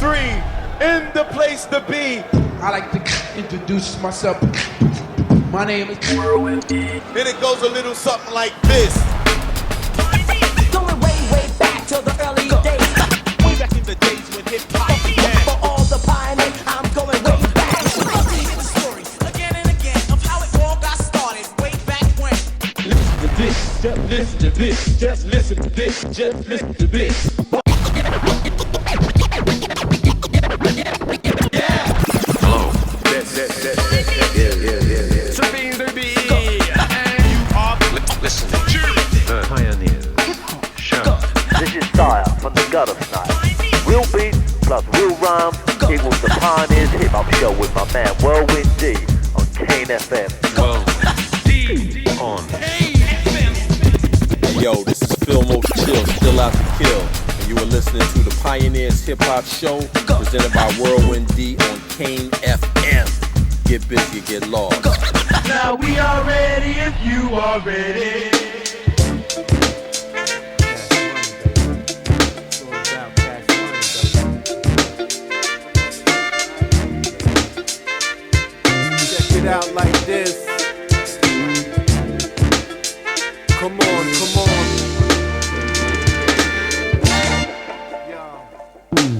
three in the place to be. I like to introduce myself. My name is And it goes a little something like this. Going way back to the early days. Way back in the days when hip hop began. For all the pioneers, I'm going way back. Love to hear the story again and again of how it all got started way back when. Listen to this, just listen to this, just listen to this, just listen to this. From the gutter snipe. Real beats plus real rhymes equals the Pioneers Hip Hop Show with my man Whirlwind D on Kane FM. Whirlwind D on Kane FM. Yo, this is Phill Most Chill, still out to kill. And you are listening to the Pioneers Hip Hop Show presented by Whirlwind D on Kane FM. Get busy, get lost. Now we are ready if you are ready. Out like this. Come on, come on.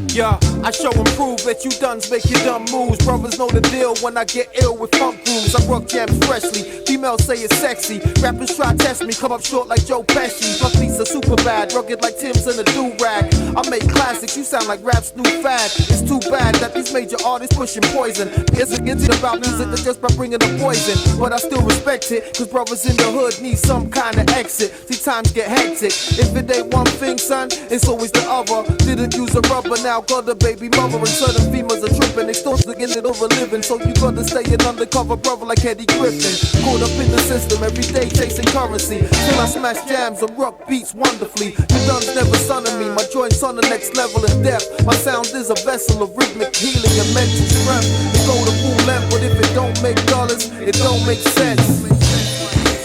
Yeah, I show and prove that you duns make your dumb moves. Brothers know the deal when I get ill with funk grooves. I rock jams freshly. Females say it's sexy. Rappers try test me, come up short like Joe Pesci. My beats are super bad, rugged like Tim's in a do-rag. I make classics, you sound like rap's new fad. It's too bad that these major artists pushing poison. Isn't about music that just by bringing the poison. But I still respect it, cause brothers in the hood need some kind of exit. See, times get hectic. If it ain't one thing, son, it's always the other. Didn't use a rubber, now got a baby mother. And certain females are tripping, they still looking it over living. So you gotta stay an undercover brother like Eddie Griffin. Caught up in the system, every day chasing currency. Till I smash jams and rock beats wonderfully. You duns never son of me, my joints on the next level in depth. My sound is a vessel of rhythmic healing and mental strength. It go to full length, but if it don't make dollars, it don't make sense.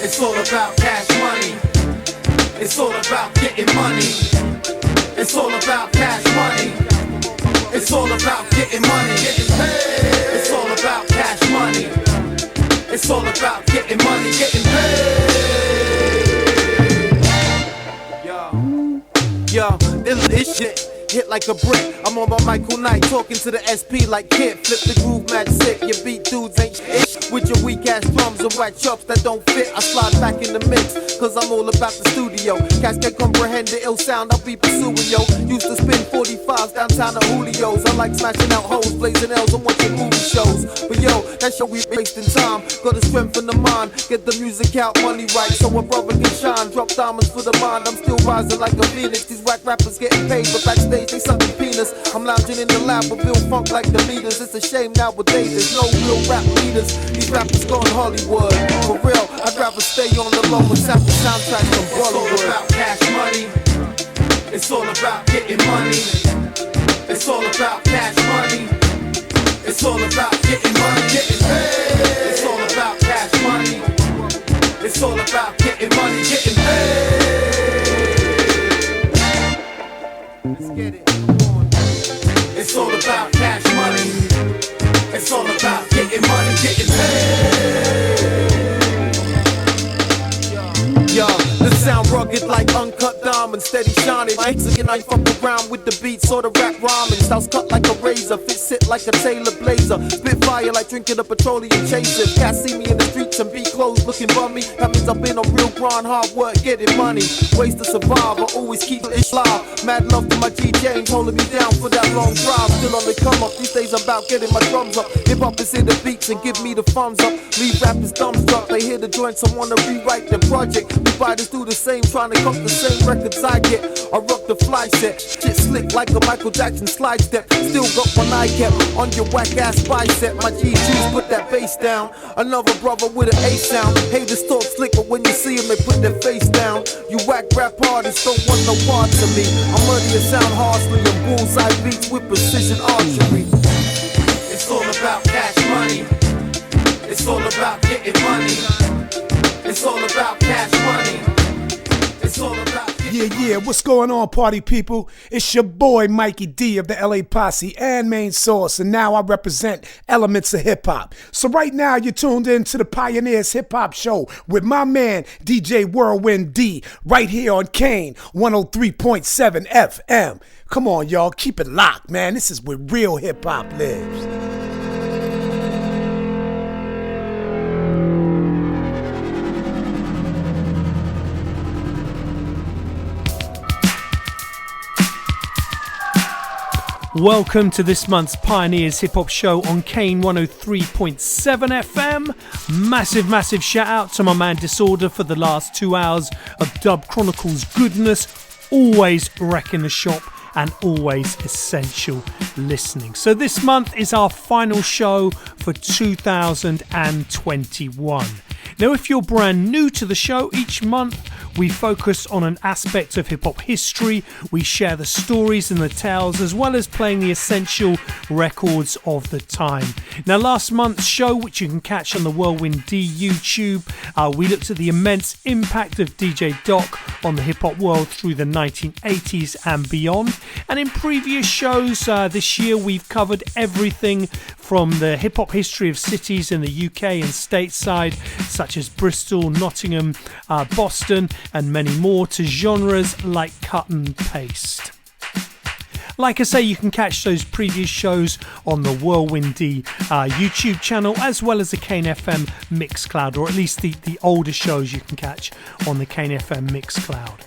It's all about cash money. It's all about getting money. It's all about cash money. It's all about getting money, getting paid. It's all about cash money. It's all about getting money, getting paid. Yo, this shit hit like a brick. I'm on my Micall night talking to the SP like Kid. Flip the groove mad sick. Your beat dudes ain't shit. With your weak ass drums and whack chops that don't fit, I slide back in the mix, cause I'm all about the studio. Cats can't comprehend the ill sound I'll be pursuing, yo. Used to spin 45s downtown at Julio's. I like smashing out hoes, blazing L's and watching movie shows. But yo, that show we wasting time. Gotta strengthen the mind, get the music out, money right, so a brother can shine. Drop diamonds for the mind, I'm still rising like a phoenix. These whack rappers getting paid, but backstage they sucking penis. I'm lounging in the lab with Phill Funk like the meters. It's a shame nowadays there's no real rap leaders. These rappers going Hollywood. For real, I'd rather stay on the low and sample soundtracks from Bollywood. It's all about cash money. It's all about getting money. It's all about cash money. It's all about getting money, getting paid. It's all about cash money. It's all about getting money, getting paid. Let's get it. It's all about cash money. It's all about getting money, getting paid. Yo, the sound rugged like uncut diamonds, steady shining. My hexagon, I fuck around with the beats or the rap rhyming. Styles cut like a razor, fit sit like a Taylor blazer. Spit fire like drinking a petroleum chaser. Cats see me in the streets and be clothes looking bummy. That means I've been on real grind, hard work, getting money. Ways to survive, I always keep it live. Mad love to my G James, holding me down for that long drive. Still on the come up, these days I'm about getting my drums up. Hip hop is in the beats and give me the thumbs up. Leave rappers dumbstruck, they hear the joints and wanna rewrite the project. We fighters do the same, trying to cop the same records I get. I rock the fly set, shit slick like a Michael Jackson slide step. Still got one eye kept on your whack ass bicep. My G2s put that bass down. Another brother with an A sound. Haters talk slick, but when you see them, they put their face down. You whack rap artists don't want no part of me. I'm muddy and sound harshly and bullseye beats with precision archery. It's all about cash money. It's all about getting money. It's all about cash money. It's all about Yeah, what's going on, party people? It's your boy Mikey D of the LA Posse and Main Source, and now I represent elements of hip hop. So right now you're tuned in to the Pioneers Hip Hop Show with my man DJ Whirlwind D right here on Kane 103.7 FM. Come on, y'all, keep it locked, man. This is where real hip hop lives. Welcome to this month's Pioneers Hip Hop Show on Kane 103.7 FM. Massive shout out to my man Disorder for the last 2 hours of Dub Chronicles goodness. Always wrecking the shop and always essential listening. So this month is our final show for 2021. Now, if you're brand new to the show, each month we focus on an aspect of hip-hop history. We share the stories and the tales, as well as playing the essential records of the time. Now, last month's show, which you can catch on the Whirlwind D YouTube, we looked at the immense impact of DJ Doc on the hip-hop world through the 1980s and beyond. And in previous shows this year, we've covered everything from the hip-hop history of cities in the UK and stateside, such as Bristol, Nottingham, Boston, and many more, to genres like cut and paste. Like I say, you can catch those previous shows on the Whirlwind D YouTube channel, as well as the Kane FM Mixcloud, or at least the older shows you can catch on the Kane FM Mixcloud.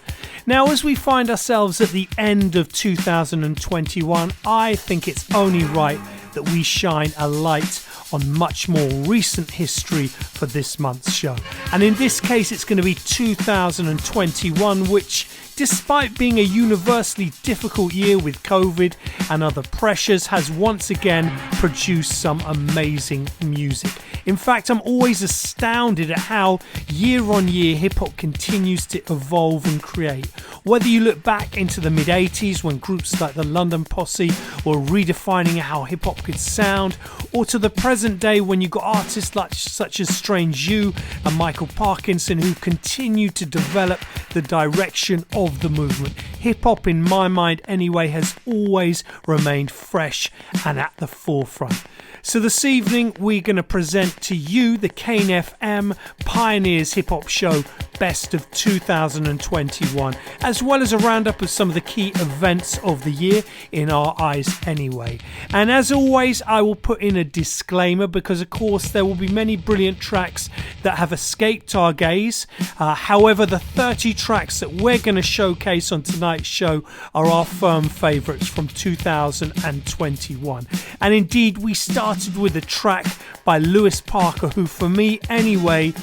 Now, as we find ourselves at the end of 2021, I think it's only right that we shine a light on much more recent history for this month's show. And in this case, it's going to be 2021, which, despite being a universally difficult year with COVID and other pressures, has once again produced some amazing music. In fact, I'm always astounded at how year on year hip-hop continues to evolve and create. Whether you look back into the mid-80s when groups like the London Posse were redefining how hip-hop could sound, or to the present day when you got artists such as Strange You and Micall Parknsun, who continue to develop the direction of the movement. Hip-hop, in my mind anyway, has always remained fresh and at the forefront. So this evening we're going to present to you the Kane FM Pioneers Hip Hop Show Best of 2021, as well as a roundup of some of the key events of the year in our eyes anyway. And as always, I will put in a disclaimer because of course there will be many brilliant tracks that have escaped our gaze. However, the 30 tracks that we're going to showcase on tonight's show are our firm favourites from 2021. And indeed, we started with a track by Lewis Parker, who for me anyway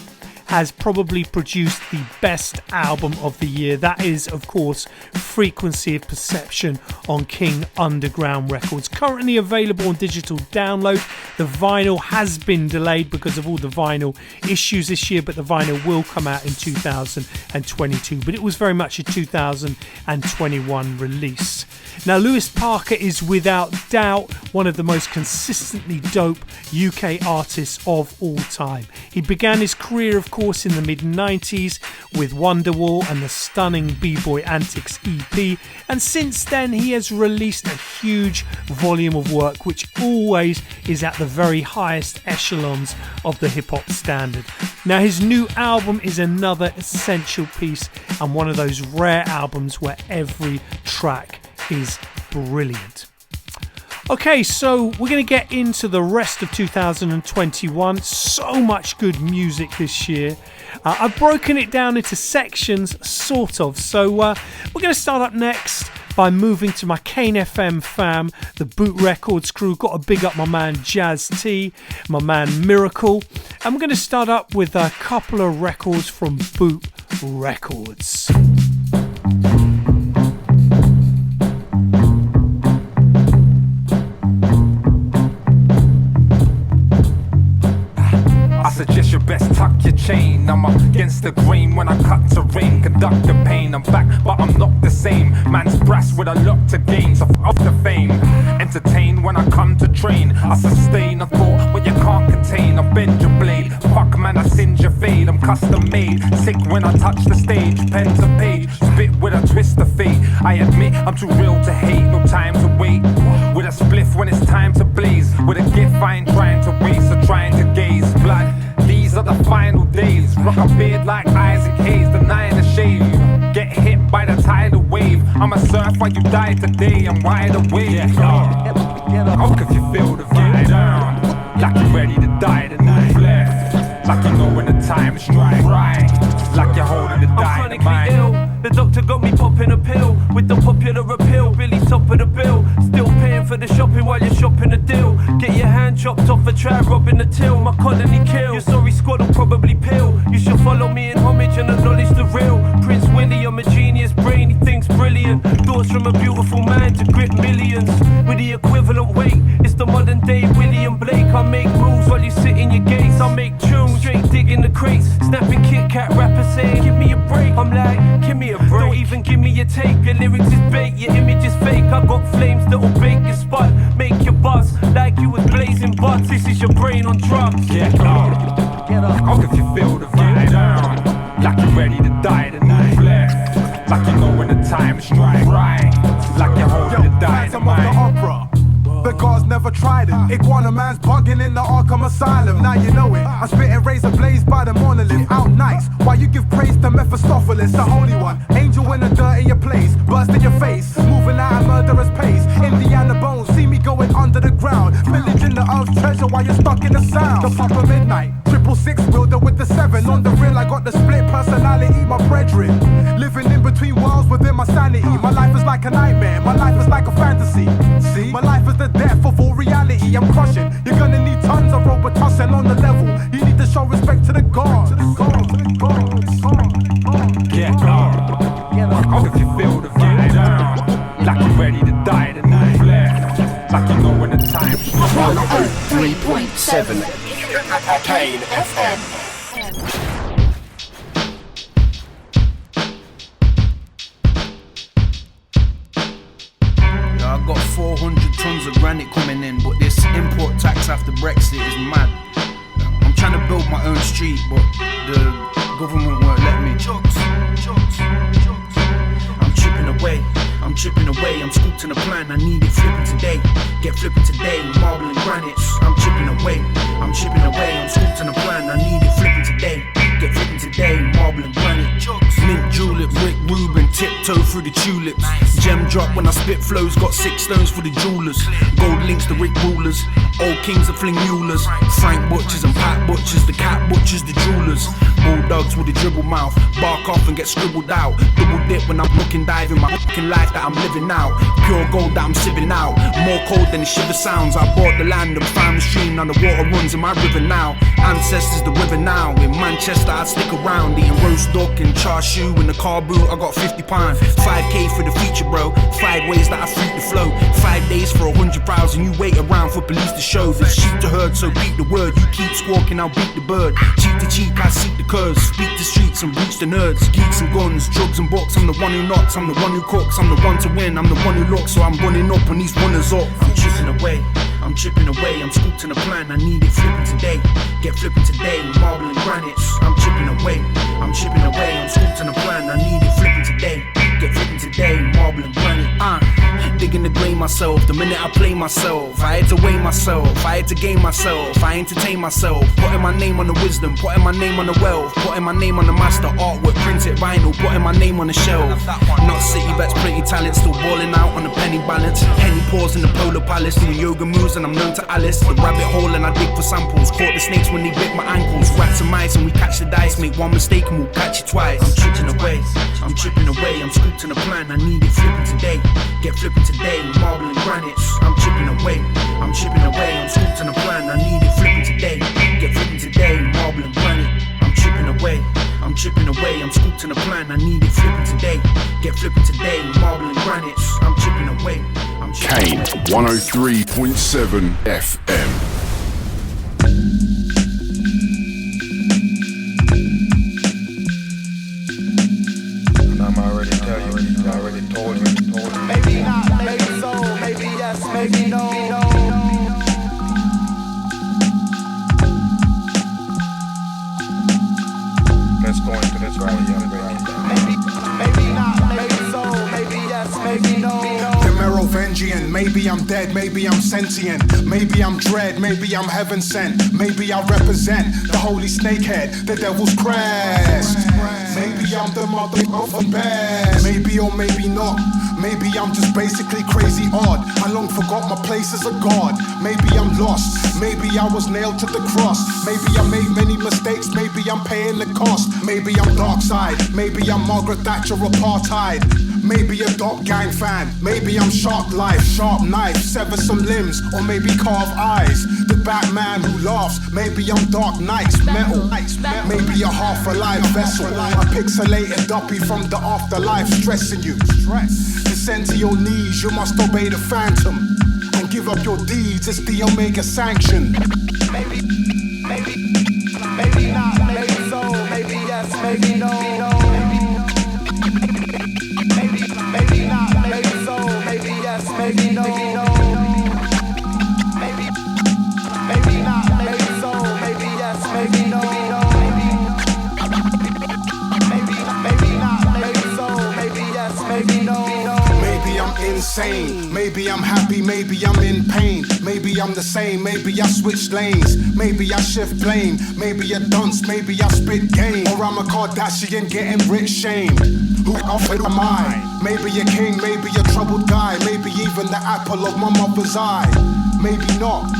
has probably produced the best album of the year. That is, of course, Frequency of Perception on King Underground Records. Currently available on digital download. The vinyl has been delayed because of all the vinyl issues this year, but the vinyl will come out in 2022. But it was very much a 2021 release. Now, Lewis Parker is without doubt one of the most consistently dope UK artists of all time. He began his career, of course, in the mid-90s with Wonderwall and the stunning B-Boy Antics EP, and since then he has released a huge volume of work which always is at the very highest echelons of the hip-hop standard. Now, his new album is another essential piece and one of those rare albums where every track is brilliant. Okay, so we're going to get into the rest of 2021. So much good music this year. I've broken it down into sections, sort of. So we're going to start up next by moving to my Kane FM fam, the Boot Records crew. Got to big up my man Jazz T, my man Miracle. And we're going to start up with a couple of records from Boot Records. I suggest you best tuck your chain. I'm against the grain when I cut terrain. Conduct the pain, I'm back, but I'm not the same. Man's brass with a lot to gain, so off the fame. Entertain when I come to train. I sustain a thought, but you can't contain. I bend your blade, fuck man, I singe your fade. I'm custom made, sick when I touch the stage. Pen to page, spit with with a twist of fate. I admit I'm too real to hate, no time to wait. With a spliff when it's time to blaze. With a gift I ain't trying to waste or trying to gaze. Blood, these are the final days. Rock a beard like Isaac Hayes, denying the shade. Get hit by the tidal wave. I'm a surf while you die today. I'm wide awake. How could you feel the vibe down? Like you're ready to die tonight. Like you know when the time is right. Like you're holding the dynamite. Ill. The doctor got me popping a pill with the popular appeal. Billy top of the bill. Still paying for the shopping while you're shopping a deal. Get your hand chopped off for try robbing the till. My colony kill. Your sorry squad will probably pill. You should follow me in homage and acknowledge the real Prince Willie. I'm a genius brain. He thinks brilliant. Thoughts from a beautiful man to grip millions with the equivalent weight. It's the modern day William Blake. I make moves while you sit in your gates. I make tunes straight digging the crates. Snapping Kit Kat rappers saying give me a break. I'm like give me a break. Don't even give me a tape. Your lyrics is bait, your image is fake. I got flames that'll bake your spot, make your buzz like you was blazing buds. This is your brain on drugs. Get up, get up. How could you feel the vibe down? Like you're ready to die tonight. Like you know when the time is right. Like you're holding the dynamite. The gods never tried it. Iguana man's bugging in the Arkham Asylum. Now you know it. I'm spitting razor blades by the monolith. Out nice. While you give praise to Mephistopheles, the holy one. Angel in the dirt in your place. Burst in your face. Moving at a murderous pace. Indiana Bones. See me going under the ground. Pillaging the earth's treasure while you're stuck in the sound. The proper midnight. 666 wielder with the 7. On the real, I got the split personality. My brethren. Living in between worlds within my sanity. My life is like a nightmare. My life is like a fantasy. See? My life is the death of all reality. I'm crushing. You're gonna need tons of Robitussin on the level. You need to show respect to the gods. Get up. How could you feel the vibe down? Like you're ready to die tonight. Like you know when the time is right. 103.7 Kane FM. I got 400 tons of granite coming in, but this import tax after Brexit is mad. I'm trying to build my own street, but the government won't let me. I'm chipping away, I'm sculpting a plan, I need it flipping today. Get flipping today, marble and granite. I'm chipping away, I'm sculpting a plan, I need it flipping today. Get flipping today, marble and granite. Mint julep, Rick Rubin, tiptoe through the tulips. Gem drop when I spit flows, got 6 stones for the jewelers. Gold links the Rick rulers, old kings that fling mulers. Frank butchers and Pat butchers, the cat butchers, the jewelers. Bulldogs with a dribble mouth, bark off and get scribbled out. Double dip when I'm looking diving, my fucking life that I'm living out. Pure gold that I'm sipping out, more cold than the shiver sounds. I bought the land and found the stream, now the water runs in my river now. Ancestors the river now, in Manchester I stick around. Eating roast duck and char siu in the car boot, I got £50. 5k for the feature bro, 5 ways that I freak the flow. 5 days for 100,000, you wait around for police to show. There's sheep to herd, so beat the word. You keep squawking, I'll beat the bird. Cheek to cheek, I seek the curves. Speak the streets and reach the nerds. Geeks and guns, drugs and books. I'm the one who knocks, I'm the one who cooks. I'm the one to win, I'm the one who looks. So I'm running up when these runners up. I'm chipping away, I'm sculpting a plan, I need it flipping today. Get flipping today, marble and granite. I'm chipping away, I'm sculpting a plan, I need it flipping today. Get flipping today, marble and granite. Digging the grain myself, the minute I play myself. I had to weigh myself, I had to gain myself. I entertain myself, putting my name on the wisdom, putting my name on the wealth, putting my name on the master artwork, printed vinyl, putting my name on the shelf. Not city bets, pretty talent, still balling out on the penny balance. Henny paws in the polar palace, doing yoga moves and I'm known to Alice. The rabbit hole and I dig for samples, caught the snakes when they bit my ankles. Rats and mice and we catch the dice, make one mistake and we'll catch it twice. I'm chipping away, I'm sculpting a plan, I need it flipping today. Get flipping today, marble and granite. I'm chipping away, I'm sculpting a plan, I need it flipping today. Get flipping today, marble and granite. I'm chipping away, I'm sculpting a plan, I need it flipping today. Get flipping today, marble and granite. I'm chipping away, Kane 103.7 FM. I already told you. Maybe not, maybe so, maybe yes, maybe no. Let's go into this right here. Maybe not, maybe Pelagian. Maybe I'm dead, maybe I'm sentient. Maybe I'm dread, maybe I'm heaven sent. Maybe I represent the holy snakehead, the devil's crest. Maybe I'm the mother of a bear. Maybe or maybe not. Maybe I'm just basically crazy odd. I long forgot my place as a god. Maybe I'm lost. Maybe I was nailed to the cross. Maybe I made many mistakes. Maybe I'm paying the cost. Maybe I'm dark side. Maybe I'm Margaret Thatcher apartheid. Maybe a dog gang fan. Maybe I'm sharp life, sharp knife, sever some limbs, or maybe carve eyes. The Batman who laughs. Maybe I'm Dark Knights, metal. Maybe a half alive vessel. A pixelated duppy from the afterlife, stressing you. Descend to your knees, you must obey the phantom and give up your deeds. It's the Omega sanction. Maybe not, maybe so, maybe yes, maybe no. Maybe not, maybe so, maybe yes, maybe no. Maybe not, maybe so, maybe yes, maybe no. Maybe not, maybe so, maybe yes, maybe no. Maybe I'm insane, maybe I'm happy, maybe I'm in pain. Maybe I'm the same, maybe I switch lanes. Maybe I shift blame, maybe a dunce, maybe I spit game. Or I'm a Kardashian getting rich shamed. Who offered am I? Maybe a king, maybe a troubled guy. Maybe even the apple of my mother's eye. Maybe not.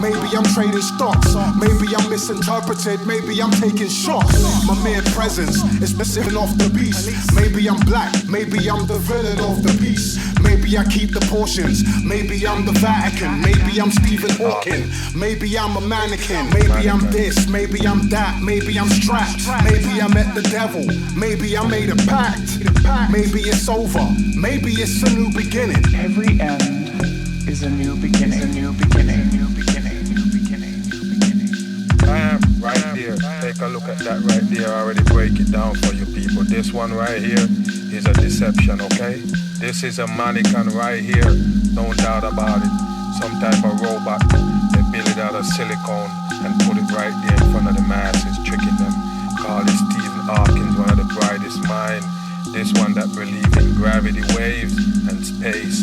Maybe I'm trading stocks. Maybe I'm misinterpreted. Maybe I'm taking shots. My mere presence is missing off the beast. Maybe I'm black. Maybe I'm the villain of the piece. Maybe I keep the portions. Maybe I'm the Vatican. Maybe I'm Stephen Hawking. Maybe I'm a mannequin. Maybe I'm this. Maybe I'm that. Maybe I'm strapped. Maybe I met the devil. Maybe I made a pact. Maybe it's over. Maybe it's a new beginning. Every end is a new beginning. A new beginning. New beginning. Right there, take a look at that right there. I already break it down for you people. This one right here is a deception, okay? This is a mannequin right here, no doubt about it. Some type of robot, they build it out of silicone and put it right there in front of the masses, tricking them. Call it Stephen Hawking, one of the brightest minds. This one that believes in gravity waves and space.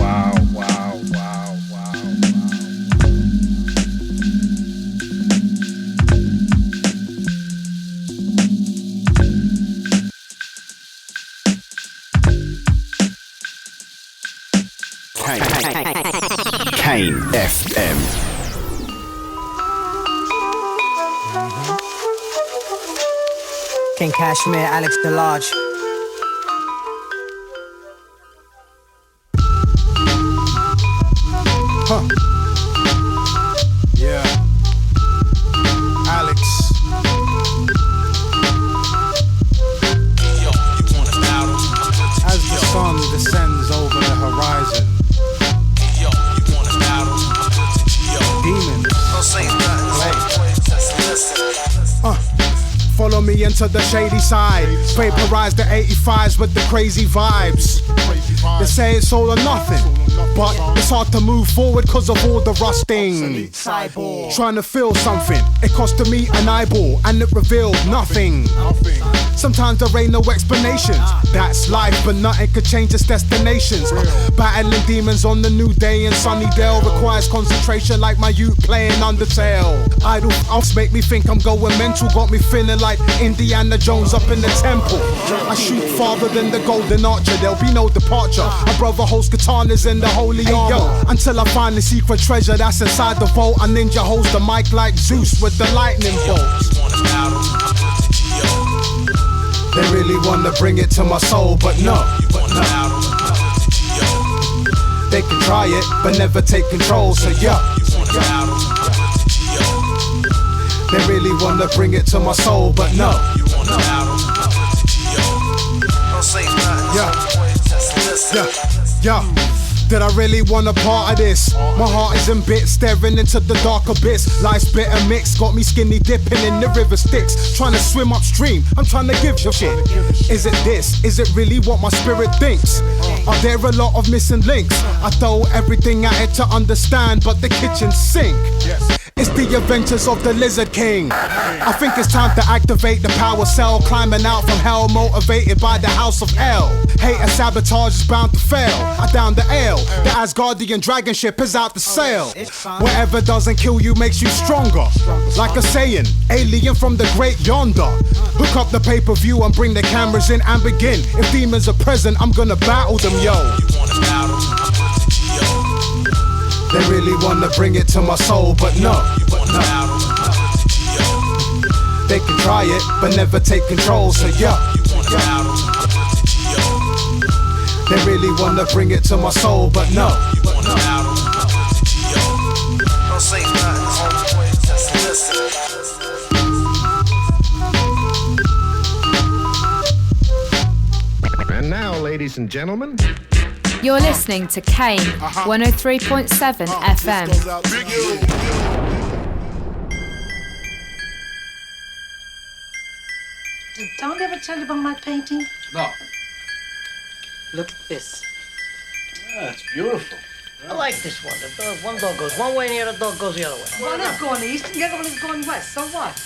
Wow, wow, wow, wow, wow. Kane FM. King Kashmere, Alex DeLarge. Huh. Yeah. Alex. As the sun descends over the horizon, demons follow me into the shady side. Vaporize the 85s with the crazy vibes. They say it's all or nothing, but it's hard to move forward cause of all the rusting. Trying to feel something, it costed me an eyeball and it revealed nothing. Sometimes there ain't no explanations. That's life, but nothing could change its destinations. Battling demons on the new day in Sunnydale requires concentration like my youth playing Undertale. Idle offs make me think I'm going mental, got me feeling like Indiana Jones up in the temple. I shoot farther than the golden archer, there'll be no departure. A brother holds katanas in the holy armor. Until I find the secret treasure that's inside the vault. A ninja holds the mic like Zeus with the lightning bolts. They really wanna bring it to my soul, but no. They can try it, but never take control, so yeah. They really wanna bring it to my soul, but no. Yeah. Did I really want a part of this? My heart is in bits, staring into the dark abyss. Life's bitter mix, got me skinny dipping in the river Styx. Trying to swim upstream, I'm trying to give you shit. Is it this? Is it really what my spirit thinks? Are there a lot of missing links? I throw everything at it to understand, but the kitchen sink. It's the adventures of the Lizard King. I think it's time to activate the power cell. Climbing out from hell, motivated by the house of hell. Hate and sabotage is bound to fail. I down the ale, the Asgardian dragon ship is out to sail. Whatever doesn't kill you makes you stronger. Like a saying, alien from the great yonder. Hook up the pay-per-view and bring the cameras in and begin. If demons are present, I'm gonna battle them, yo. They really wanna bring it to my soul, but no. They can try it, but never take control, so yeah. They really wanna bring it to my soul, but no. Don't say nothing, homeboy, just listen. And now, ladies and gentlemen, you're listening to Kane 103.7 FM. Did Don ever tell you about my painting? No. Look at this. Yeah, it's beautiful. I like this one. The dog, one dog goes one way and the other dog goes the other way. One is going east and the other one is going west. So what?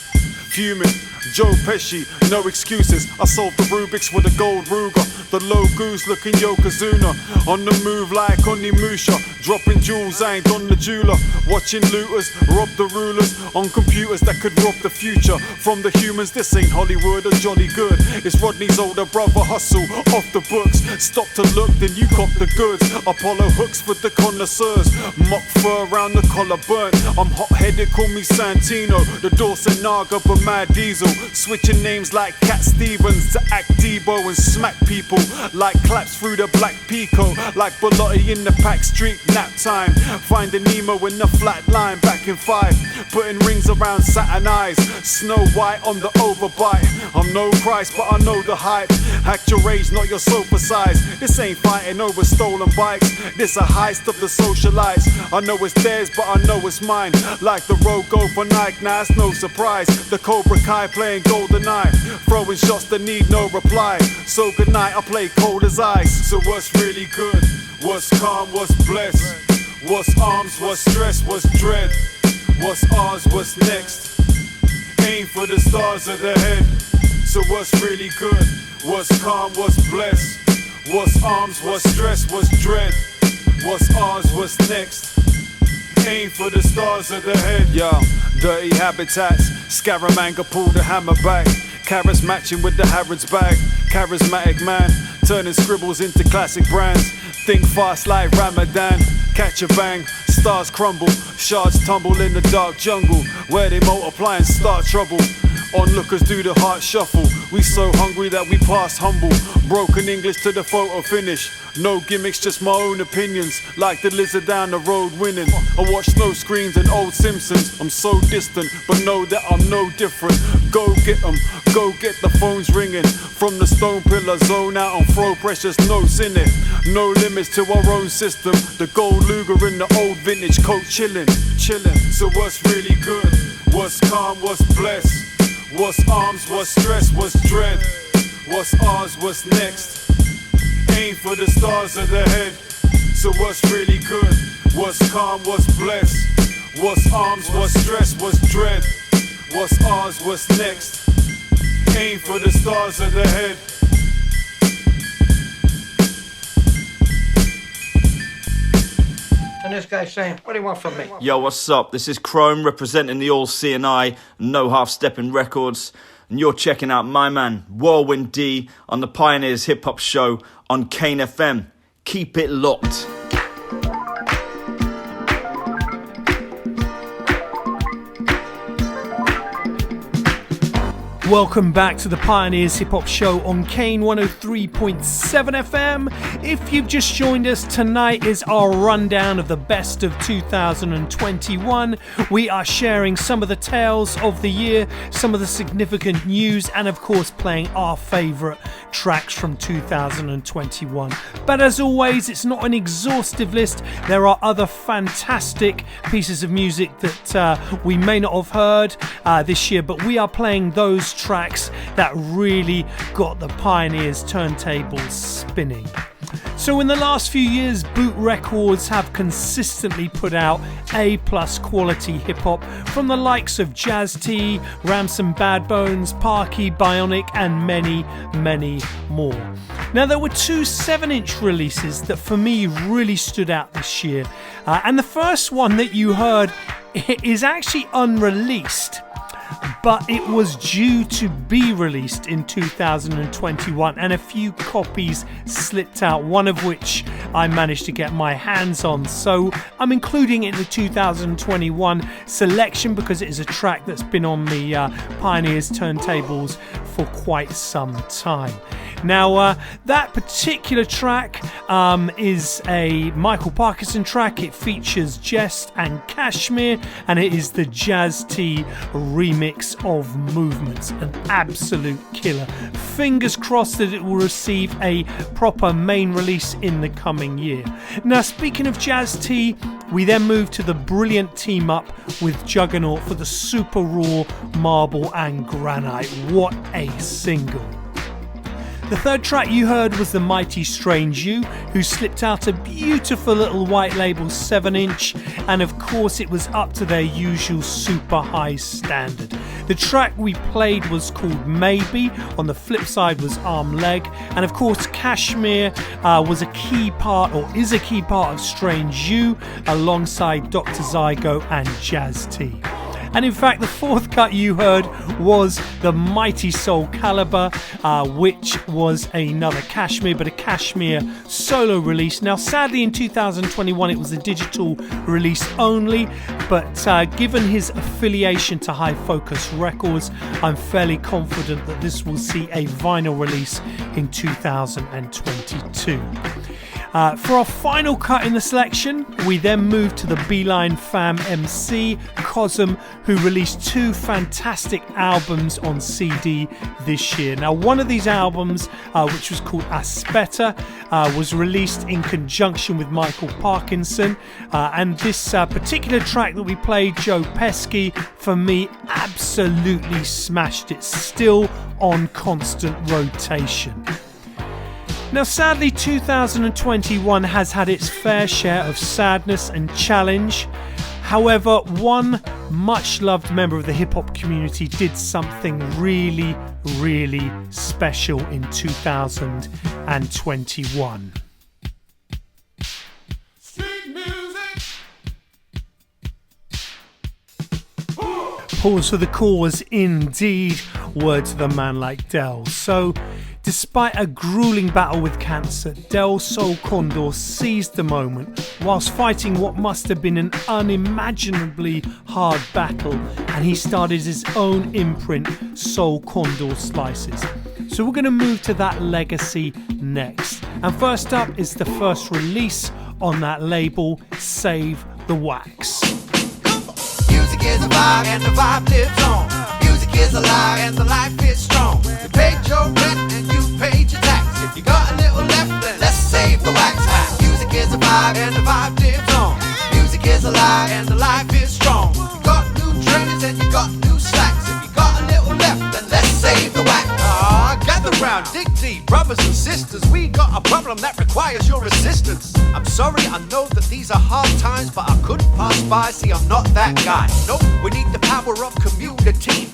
Fuming, Joe Pesci, no excuses. I solved the Rubik's with a gold Ruger. The low goose looking Yokozuna. On the move like Onimusha. Dropping jewels, I ain't on the jeweler. Watching looters rob the rulers on computers that could rob the future. From the humans, this ain't Hollywood or jolly good. It's Rodney's older brother Hustle off the books. Stop to look, then you cop the goods. Apollo hooks for the connoisseurs. Mock fur around the collar burnt. I'm hot-headed, call me Santino. The Dawson Naga, but Mad Diesel. Switching names like Cat Stevens to Act Debo and smack people like claps through the black Pico. Like Bellotti in the Pack Street nap time. Finding Nemo in the flat line back in 5. Putting rings around Saturn eyes. Snow White on the overbite. I'm no Christ, but I know the hype. Act your age, not your sofa size. This ain't fighting over stolen bikes. This a heist of the socialites. I know it's theirs, but I know it's mine. Like the road go for Nike, now it's no surprise. The Cobra Kai playing GoldenEye. Throwing shots that need no reply. So good night, I play cold as ice. So what's really good? What's calm? What's blessed? What's arms? What's stress? What's dread? What's ours? What's next? Aim for the stars of the head. So what's really good? What's calm? What's blessed? What's arms? What's stress? What's dread? What's ours? What's next? Aim for the stars of the head. Yo, dirty habitats. Scaramanga pull the hammer back. Carrots matching with the Harrods bag. Charismatic man, turning scribbles into classic brands. Think fast like Ramadan. Catch a bang, stars crumble. Shards tumble in the dark jungle. Where they multiply and start trouble. Onlookers do the heart shuffle. We so hungry that we pass humble. Broken English to the photo finish. No gimmicks, just my own opinions. Like the lizard down the road winning. I watch snow screens and old Simpsons. I'm so distant, but know that I'm no different. Go get them, go get the phones ringing. From the stone pillar, zone out and throw precious notes in it. No limits to our own system. The gold Luger in the old vintage coat chilling, chilling. So what's really good? What's calm? What's blessed? What's arms? What's stress? What's dread? What's ours? What's next? Aim for the stars of the head. So what's really good? What's calm? What's blessed? What's arms? What's stress? What's dread? What's ours? What's next? Aim for the stars of the head. And this guy's saying, what do you want from me? Yo, what's up? This is Chrome representing the All C&I, No Half Stepping Records. And you're checking out my man, Whirlwind D, on the Pioneers Hip Hop Show on Kane FM. Keep it locked. Welcome back to the Pioneers Hip Hop Show on Kane 103.7 FM. If you've just joined us, tonight is our rundown of the best of 2021. We are sharing some of the tales of the year, some of the significant news, and of course playing our favourite tracks from 2021. But as always, it's not an exhaustive list. There are other fantastic pieces of music that we may not have heard this year, but we are playing those tracks that really got the Pioneers turntables spinning. So in the last few years, Boot Records have consistently put out A+ quality hip-hop from the likes of Jehst, Ramson Bad Bones, Parky, Bionic and many, many more. Now there were 2 7-inch releases that for me really stood out this year. And the first one that you heard is actually unreleased, but it was due to be released in 2021 and a few copies slipped out, one of which I managed to get my hands on, so I'm including it in the 2021 selection because it is a track that's been on the Pioneers turntables for quite some time. Now that particular track is a Micall Parknsun track. It features Jehst and Kashmere and it is the Jehst remix of Movementz, an absolute killer. Fingers crossed that it will receive a proper main release in the coming year. Now speaking of Jehst, we then move to the brilliant team up with Juggernaut for the super raw Marble and Granite. What a single. The third track you heard was the mighty Strange You, who slipped out a beautiful little white label 7-inch, and of course it was up to their usual super high standard. The track we played was called Maybe, on the flip side was Arm Leg, and of course Kashmere was a key part, or is a key part of Strange You, alongside Dr. Zygo and Jehst. And in fact, the fourth cut you heard was the mighty Soul Calibur, which was another Kashmere, but a Kashmere solo release. Now, sadly, in 2021, it was a digital release only, but given his affiliation to High Focus Records, I'm fairly confident that this will see a vinyl release in 2022. For our final cut in the selection, we then move to the Beeline Fam MC, Cosm, who released 2 fantastic albums on CD this year. Now, one of these albums, which was called Aspetta, was released in conjunction with Micall Parknsun, and this particular track that we played, Joe Pesci, for me, absolutely smashed it. Still on constant rotation. Now sadly 2021 has had its fair share of sadness and challenge. However, one much loved member of the hip hop community did something really, really special in 2021. Pause for the cause, indeed, words of a man like Del. So, despite a grueling battle with cancer, Del Sol Condor seized the moment whilst fighting what must have been an unimaginably hard battle, and he started his own imprint, Sol Condor Slices. So we're going to move to that legacy next. And first up is the first release on that label, Save the Wax. Music is a vibe and the vibe lives on. Music is alive and the life is strong. You paid your rent and you paid your tax. If you got a little left, then let's save the wax. Music is a vibe and the vibe lives on. Music is alive and the life is strong. You got new trainers and you got new slacks. If you got a little left, then let's save the wax. Gather round, dig deep, brothers and sisters. We got a problem that requires your assistance. I'm sorry, I know that these are hard times, but I couldn't pass by. See, I'm not that guy. Nope, we need the power of community.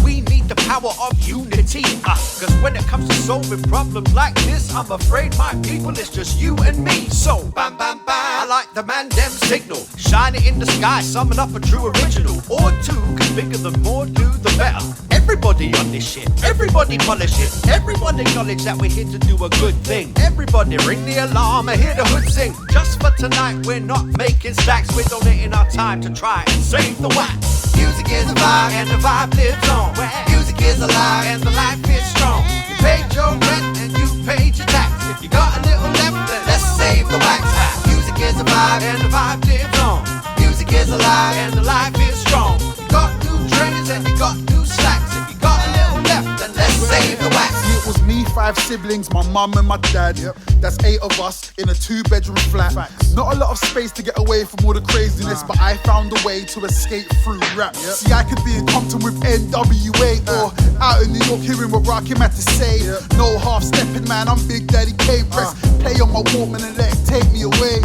We need the power of unity. Cause when it comes to solving problems like this, I'm afraid my people, it's just you and me. So, bam, bam, bam, I like the man dem signal. Shine it in the sky, summon up a true original. Or two, cause bigger the more do the better. Everybody on this shit, everybody polish it. Everyone acknowledge that we're here to do a good thing. Everybody ring the alarm and hear the hood sing. Just for tonight, we're not making stacks. We're donating our time to try and save the wax. Music is a vibe and the vibe lives on. Music is alive and the life is strong. You paid your rent and you paid your tax. If you got a little left, then let's save the wax. Music is a vibe and the vibe lives on. Music is alive and the life is strong. You got new trainers and you got new slacks. If you got a little left, then let's save the wax. It was me, 5 siblings, my mum and my dad. That's 8 of us in a 2-bedroom flat. Not a lot of space to get away from all the craziness, but I found a way to escape through rap. See, I could be in Compton with NWA or out in New York hearing what Rakim had to say. No half stepping, man, I'm Big Daddy Kane. Press play on my Walkman and let it take me away.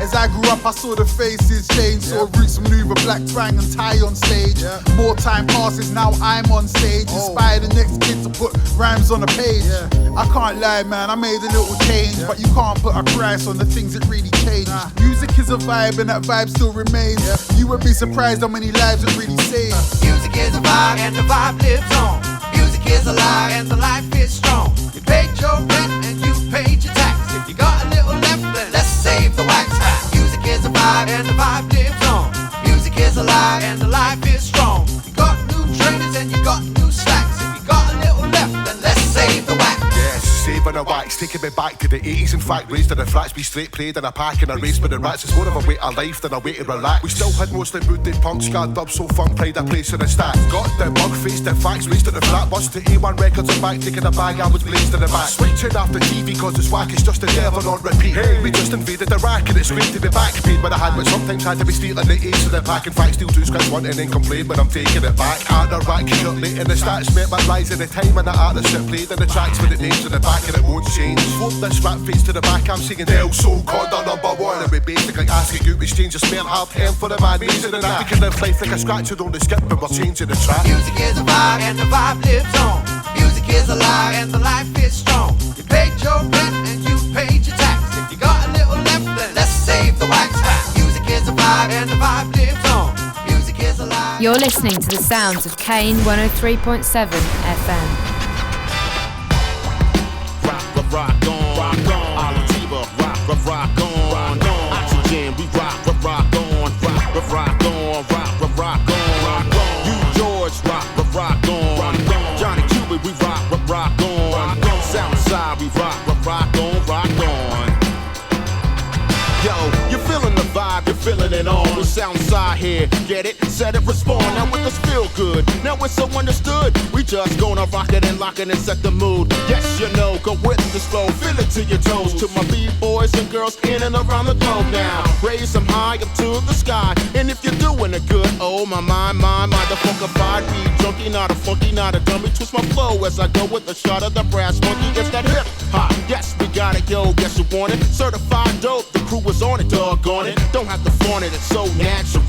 As I grew up, I saw the faces change, saw Roots maneuver, Black Twang and Ty on stage. More time passes, now I'm on stage. Inspire the next kid to put rhymes on a page. I can't lie, man, I made a little change, but you can't put a price on the things that really change. Music is a vibe and that vibe still remains. You would be surprised how many lives it really saves. Music is a vibe and the vibe lives on. Music is alive and the life is strong. You paid your rent and you paid your tax. If you got a little left, then let's save the wax. Music is a vibe and the vibe lives on. Music is alive and the life is strong. You got new trainers and you got new slacks. If you got a little left, then let's save the wax. Saving a wax, taking me back to the 80s. In fact, raised in the flats, be straight played in a pack and a race with the rats. It's more of a way of life than a way to relax. We still had mostly moody punk, scarred up, so funk, pride a place in the stack. Got the mug face, the facts, raised in the flat. Bust to A1 records and back, taking a bag, I was blazed in the back. Switching off the TV cause it's whack, it's just the devil on repeat. Hey, we just invaded the rack and it's great to be back. Paid with a hand, but sometimes had to be stealing the ace of the pack. In fact, still do scripts one and then complain when I'm taking it back. Art the rack, cut late in the stats, met my rise in the time and the artists that played in the tracks with the names in the back and it won't change. Flip this rap face to the back, I'm singing Del Soul Conda #1. And we basically asking you to exchange a spare half hand for the man raising and that. We can live life like a scratch, you don't skip, but we're changing the track. Music is a vibe and the vibe lives on. Music is alive and the life is strong. You paid your rent and you paid your tax. If you got a little left, then let's save the wax. Music is a vibe and the vibe lives on. Music is alive. You're listening to the sounds of Kane 103.7 FM. Rock on, Oliver, rock on, Oxygen, we rock on, rock on, you George, rock on, Johnny Cuban, we rock on, Soundsci, we rock on. Yo, you're feeling the vibe, you're feeling it on. With Soundsci here, get it, set it, respond. Now with us feel good, now it's so understood. We just gonna rock it and lock it and set the mood. Yes, you know, go with this flow, feel it to your toes. To my B-boys and girls in and around the globe now. Raise them high up to the sky. And if you're doing it good, oh my the funkified beat. Junkie, not a funky, not a dummy. Twist my flow as I go with a shot of the brass monkey. It's that hip hop. Yes, we got it, yo, guess you want it. Certified dope, the crew was on it, doggone it. Don't have to flaunt it, it's so natural.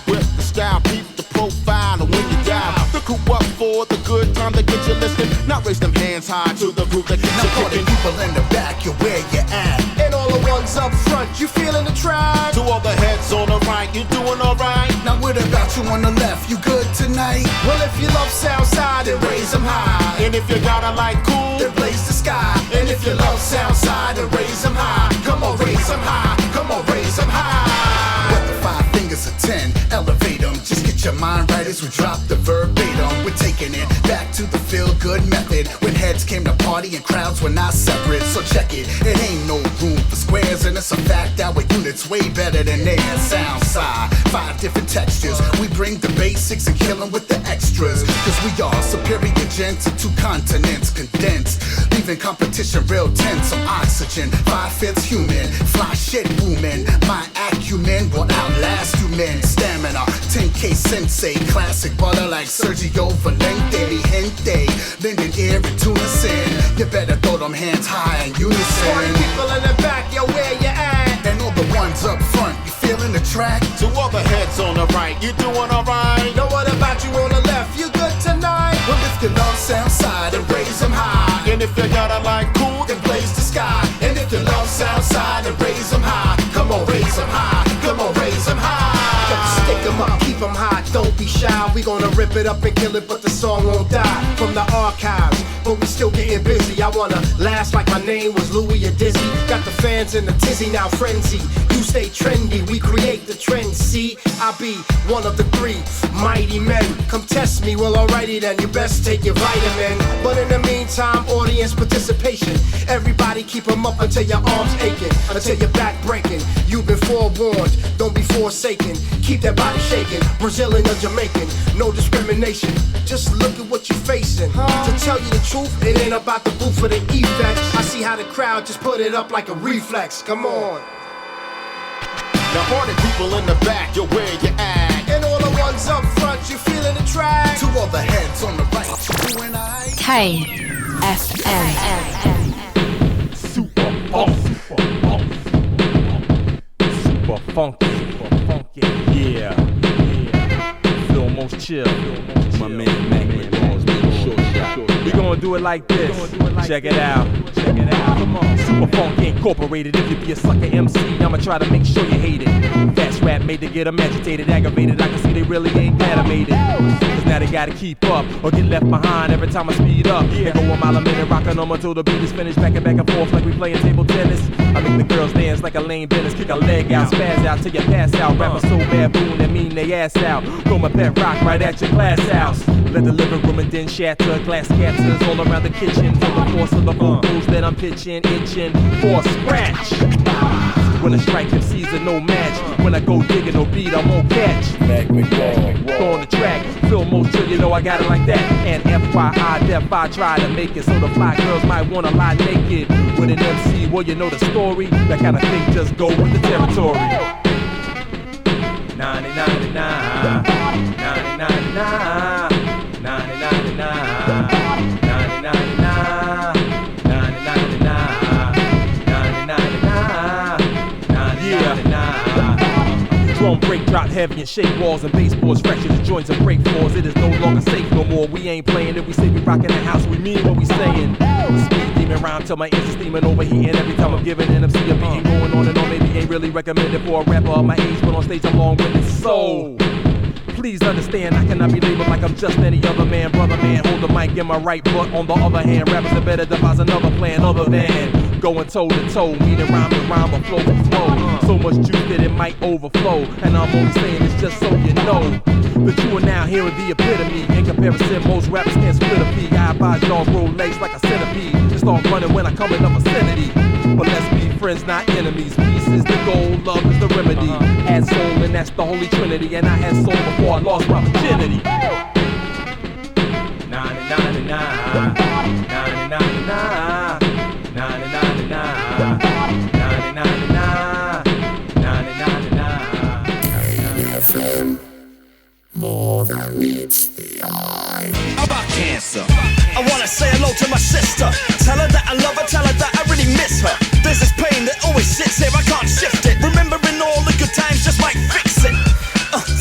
With the style, peep the profile, and when you dial, the crew up for the good time to get you listening. Now raise them hands high to the group that gets you kicking. People in the back, you're where you at. And all the ones up front, you feeling the track. To all the heads on the right, you doing alright. Now what about you on the left, you good tonight? Well, if you love Soundsci, then raise them high. And if you gotta like cool, then blaze the sky. And if you love Soundsci, then raise them high. Come on, raise them high. Come on, raise them high. Whether 5 fingers or 10, elevate them. Just get your mind right as we drop the verbatim. We're taking it back to the feel-good method. When heads came to party and crowds were not separate. So check it, it ain't no room for squares. And it's a fact our unit's way better than theirs. Soundsci, 5 different textures. We bring the basics and kill them with the extras. Cause we are superior gents of 2 continents condensed. Leaving competition real tense. I'm oxygen, 5/5 human. Fly shit booming. My acumen will outlast you men. Stamina, 10K sensei. Classic butter like Sergio Valente. Mi gente, lending ear and tune us in. You better throw them hands high in unison. All the people in the back, yo, where you at? And all the ones up front, you feeling the track? To all the heads on the right, you doing alright? Know what about you on the left? You good tonight? Well, if you love Soundsci, then raise them high. And if you gotta like cool, then blaze the sky. And if you love Soundsci, then raise them high. Come on, raise them high. Come on, raise them high. Stick them up, keep them hot, don't be shy. We gonna rip it up and kill it, but the song won't die. From the archives, but we still getting busy. I wanna last like my name was Louis or Dizzy. Got the fans in the tizzy, now frenzy. You stay trendy, we create the trend. See, I be one of the 3 mighty men. Come test me, well alrighty then, you best take your vitamin. But in the meantime, audience participation. Everybody keep them up until your arms aching, until your back breaking. You've been forewarned, don't be forsaken. Keep that body shaking, Brazilian or Jamaican, no discrimination. Just look at what you're facing. To tell you the truth, it ain't about the booth for the effect. I see how the crowd just put it up like a reflex. Come on. Now party people in the back, yo, where you at? And all the ones up front, you feeling the track. To all the heads on the right, you and I. Kane FM. Super funky, yeah. Feel most chill. My man McRaw, short shot. We gonna do it like this. Check it out. Come on. Super Funk Incorporated. If you be a sucker MC, I'ma try to make sure you hate it. Fast rap made to get them agitated, aggravated. I can see they really ain't animated. Cause now they gotta keep up or get left behind every time I speed up. They go a mile a minute, rockin' them until the beat is finished. Back and forth like we playing table tennis. I make the girls dance like a lame dentist. Kick a leg out, spaz out till you pass out. Rappers so baboon that mean they ass out. Throw my pet rock right at your glass house. Let the living room and then shatter. Glass capsules all around the kitchen. Feel the force of the vocals that I'm pitching, itching for a scratch. When I strike MCs are no match. When I go digging no beat, I'm on catch. McRaw, go on the track. Feel most chill, you know I got it like that. And FYI, Def I try to make it so the fly girls might wanna lie naked. With an MC, well you know the story. That kind of thing just go with the territory. 99, drum break, drop heavy and shake walls and baseboards, fracture the joints and break floors. It is no longer safe no more. We ain't playing it. We say we rockin' the house. We mean what we saying. Speed demon rhyme till my ears is steaming overheating. Every time I'm giving an MC a beating, going on and on. Maybe ain't really recommended for a rapper of my age, but on stage I'm long-winded. So please understand, I cannot be labeled like I'm just any other man. Brother man, hold the mic in my right, but on the other hand, rappers are better devise another plan other than going toe to toe, meaning rhyme to rhyme or flow to flow. So much juice that it might overflow, and I'm only saying this just so you know that you are now hearing the epitome. In comparison, most rappers can't split a pea. I advise y'all roll legs like a centipede and start running when I come in the vicinity. But let's be friends, not enemies. Peace is the goal, love is the remedy. Add soul, and that's the holy trinity. And I had soul before I lost my virginity. 99, FM, more than meets the eye. About cancer, I wanna say hello to my sister. Tell her that I love her, tell her that I really miss her. There's this pain that always sits here, I can't shift it. Remembering all the good times just might fix it.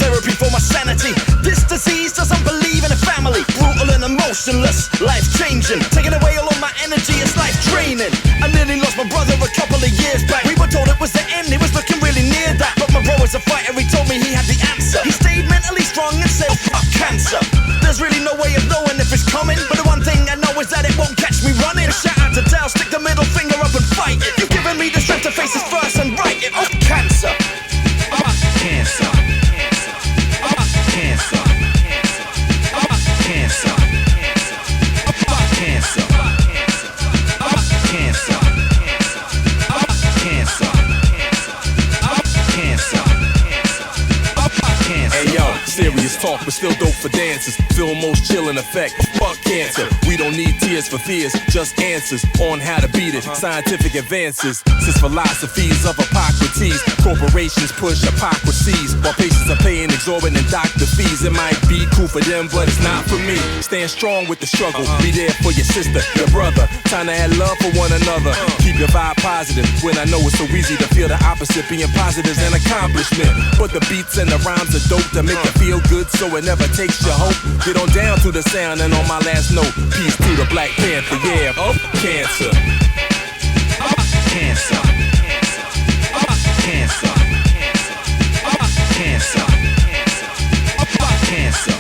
Therapy for my sanity. This disease doesn't believe in a family. Brutal and emotionless, life changing. Taking away all of my energy, it's life draining. I nearly lost my brother a couple of years back. We were told it was the end, he was looking really near that. But my bro was a fighter, he told me he had the answer. He stayed mentally strong and said, fuck cancer. There's really no way of knowing if it's coming, but the one thing I know is that it won't catch me running. Shout out to Dal, stick the middle finger up and fight it. You've given me the strength to face this first and write it. Fuck cancer. Fuck cancer. Cancer. Cancer. Cancer. Cancer. Cancer. Hey yo, serious talk, but still dope for dancers. Feel most chill in effect. Fuck cancer. We don't need tears for fears, just answers on how to beat it. Scientific advances, since philosophies of Hippocrates. Corporations push hypocrisies, while patients are paying exorbitant doctor fees. It might be cool for them, but it's not for me. Stand strong with the struggle. Be there for your sister, your brother. Time to have love for one another. Keep your vibe positive when I know it's so easy to feel the opposite. Being positive's an accomplishment, but the beats and the rhymes are dope to make you feel good, so it never takes your hope. Get on down to the sound, and on my last note, peace to the Black Panther, yeah, cancer. Cancer. Cancer. Cancer. Cancer. Cancer.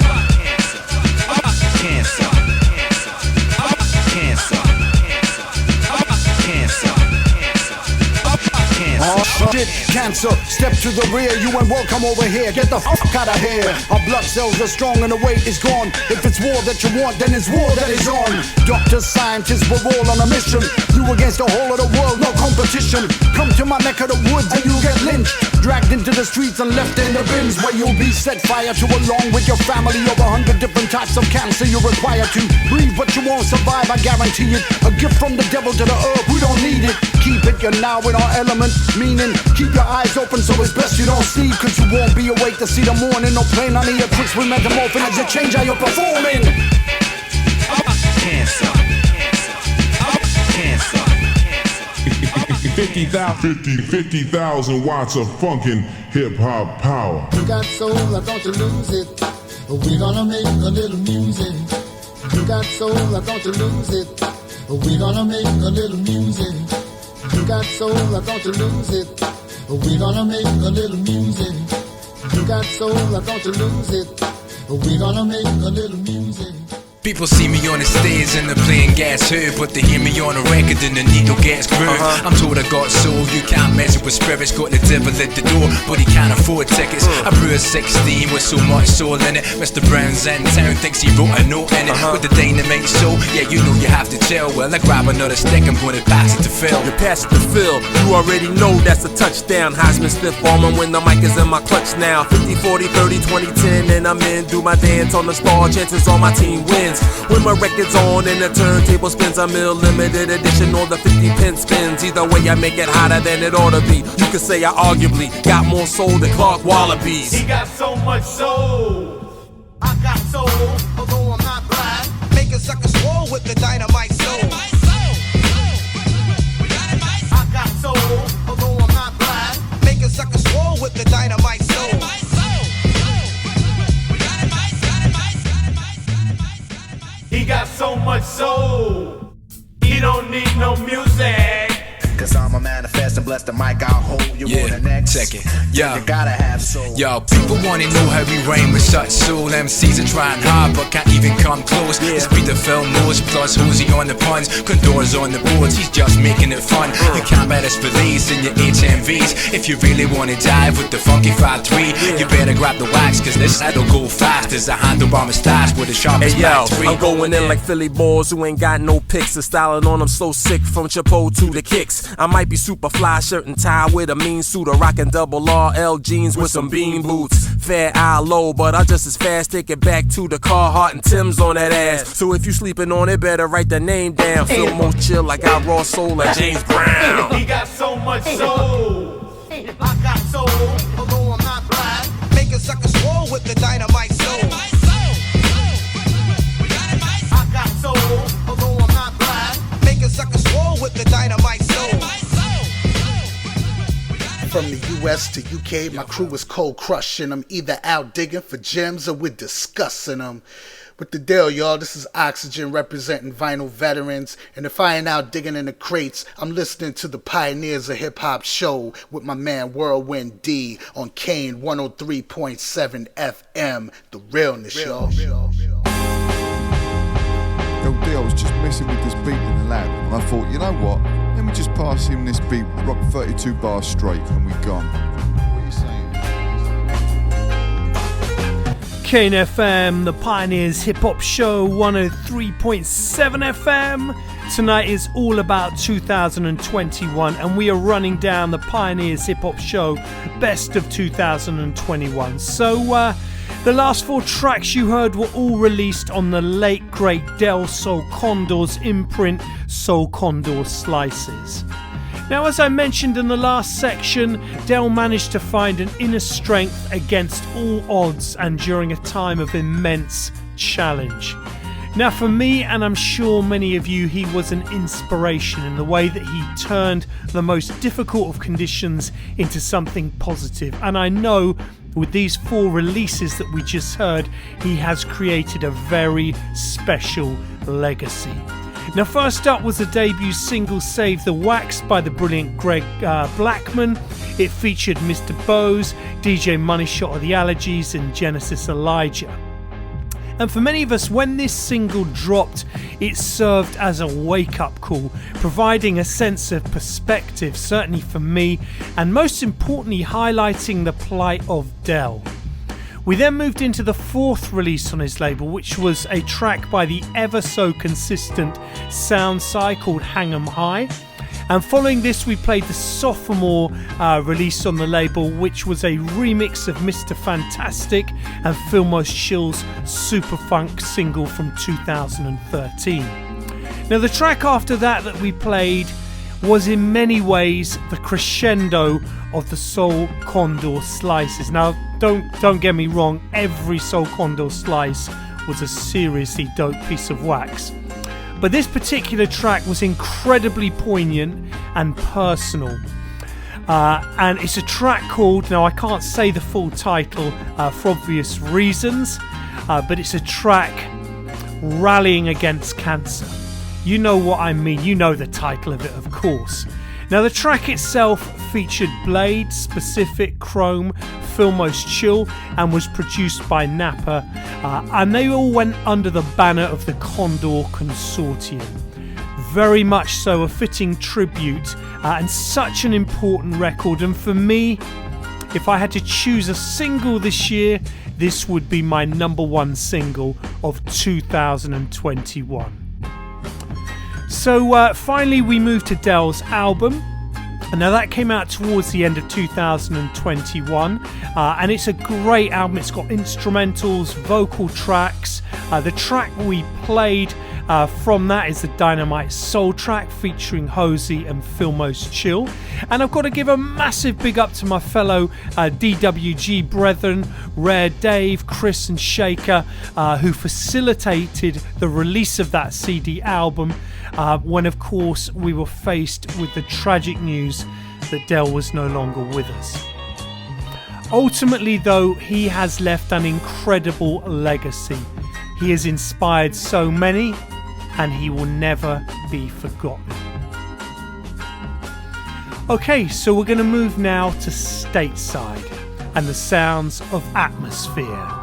Oh shit, cancer, step to the rear, you ain't welcome over here, get the fuck out of here. Our blood cells are strong and the weight is gone. If it's war that you want, then it's war that is on. Doctors, scientists, we're all on a mission. You against the whole of the world, no competition. Come to my neck of the woods and you get lynched. dragged into the streets and left in the bins, where you'll be set fire to along with your family. Over 100 different types of cancer you're required to breathe, but you won't survive, I guarantee it. A gift from the devil to the earth, we don't need it. Keep it, you're now in our element, meaning keep your eyes open so it's best you don't see, cause you won't be awake to see the morning. No play none of your tricks with metamorphing as you change how you're performing. Cancer. 50,000 watts of funkin' hip-hop power. You got soul, I don't you lose it. We gonna make a little music. You got soul, I don't you lose it. We gonna make a little music. You got soul, I don't you lose it. We gonna make a little music. You got soul, I don't you lose it. We gonna make a little music. People see me on the stage and they're playing gas heard, but they hear me on a record and the needle gets grooved. I'm told I got soul, you can't measure with spirits. Got the devil at the door, but he can't afford tickets. I brew a 16 with so much soul in it. Mr. Brown's in town, thinks he wrote a note in it with the dynamite soul. Yeah, you know you have to chill. Well, I grab another stick, I'm gonna pass it to Phill. You pass it to Phill, you already know that's a touchdown. Heisman stiff armor when the mic is in my clutch now. 50, 40, 30, 20, 10, and I'm in. Do my dance on the star, chances on my team wins. When my record's on and the turntable spins, I'm ill, limited edition or the 50-pence spins. Either way, I make it hotter than it ought to be. You could say I arguably got more soul than Clark Wallabies. He got so much soul. I got soul, although I'm not black. Make a sucker swole with the dynamite soul. I got soul, although I'm not black. Make a sucker swole with the dynamite soul. He got so much soul, he don't need no music. Cause I'm a manifest and bless the mic, I'll hold you on the next. Check it, yo. You gotta have soul. Yo, people wanna know how we reign with such soul. MCs are trying hard but can't even come close. It's beat the Phill knows, plus Bohze on the puns. Condors on the boards, he's just making it fun. You can't bet us for these in your HMVs. If you really wanna dive with the funky 5-3, you better grab the wax, cause this side'll go fast. There's a handlebar mustache with a sharpest yo, I'm going in like Philly balls who ain't got no picks. The styling on them so sick from Chapo to the kicks. I might be super fly, shirt and tie with a mean suit, or rockin' double RL jeans with some bean boots. Fair eye low, but I just as fast take it back to the Carhartt and Tim's on that ass. So if you sleeping on it, better write the name down. Feel more chill like I raw soul like James Brown. He got so much soul. I got soul, although I'm not black. Make a sucker swole with the dynamite soul. I got soul, although I'm not black. Make a sucker swole with the dynamite soul. From the US to UK, my crew is cold crushing. I'm either out digging for gems or we're discussing them. With the deal, y'all, this is Oxygen representing vinyl veterans. And if I ain't out digging in the crates, I'm listening to the Pioneers of Hip Hop show with my man Whirlwind D on Kane 103.7 FM. The realness, y'all. Yo, D, I was just messing with this beat in the lab, and I thought, you know what? Let me just pass him this beat, rock 32 bars straight, and we're gone. What are you saying? Kane FM, the Pioneers Hip Hop Show, 103.7 FM. Tonight is all about 2021, and we are running down the Pioneers Hip Hop Show Best of 2021. So, the last 4 tracks you heard were all released on the late great Del Soul Condor's imprint, Soul Condor Slices. Now, as I mentioned in the last section, Del managed to find an inner strength against all odds and during a time of immense challenge. Now, for me, and I'm sure many of you, he was an inspiration in the way that he turned the most difficult of conditions into something positive. And I know with these 4 releases that we just heard, he has created a very special legacy. Now, first up was the debut single Save the Wax by the brilliant Blackman. It featured Mr. Bohze, DJ Moneyshot of the Allergies, and Genesis Elijah. And for many of us, when this single dropped, it served as a wake-up call, providing a sense of perspective, certainly for me, and most importantly, highlighting the plight of Del. We then moved into the 4th release on his label, which was a track by the ever so consistent Soundsci called Hang 'em High. And following this, we played the sophomore release on the label, which was a remix of Mr. Fantastic and Phill Most Chill's Superfunk single from 2013. Now, the track after that we played was in many ways the crescendo of the Soul Condor slices. Now, don't get me wrong, every Soul Condor slice was a seriously dope piece of wax. But this particular track was incredibly poignant and personal. And it's a track called, now I can't say the full title for obvious reasons, but it's a track rallying against cancer. You know what I mean, you know the title of it, of course. Now, the track itself featured Blade, Specific, Chrome, Phill Most Chill, and was produced by Nappa, and they all went under the banner of the Condor Consortium. Very much so a fitting tribute, and such an important record. And for me, if I had to choose a single this year, this would be my number one single of 2021. So finally we moved to Del's album. Now that came out towards the end of 2021, and it's a great album. It's got instrumentals, vocal tracks. The track we played from that is the Dynamite Soul track featuring Bohze and Phill Most Chill. And I've got to give a massive big up to my fellow DWG brethren, Rare Dave, Chris and Shaker, who facilitated the release of that CD album when of course we were faced with the tragic news that Del was no longer with us. Ultimately though, he has left an incredible legacy. He has inspired so many, and he will never be forgotten. Okay, so we're going to move now to Stateside and the sounds of Atmosphere.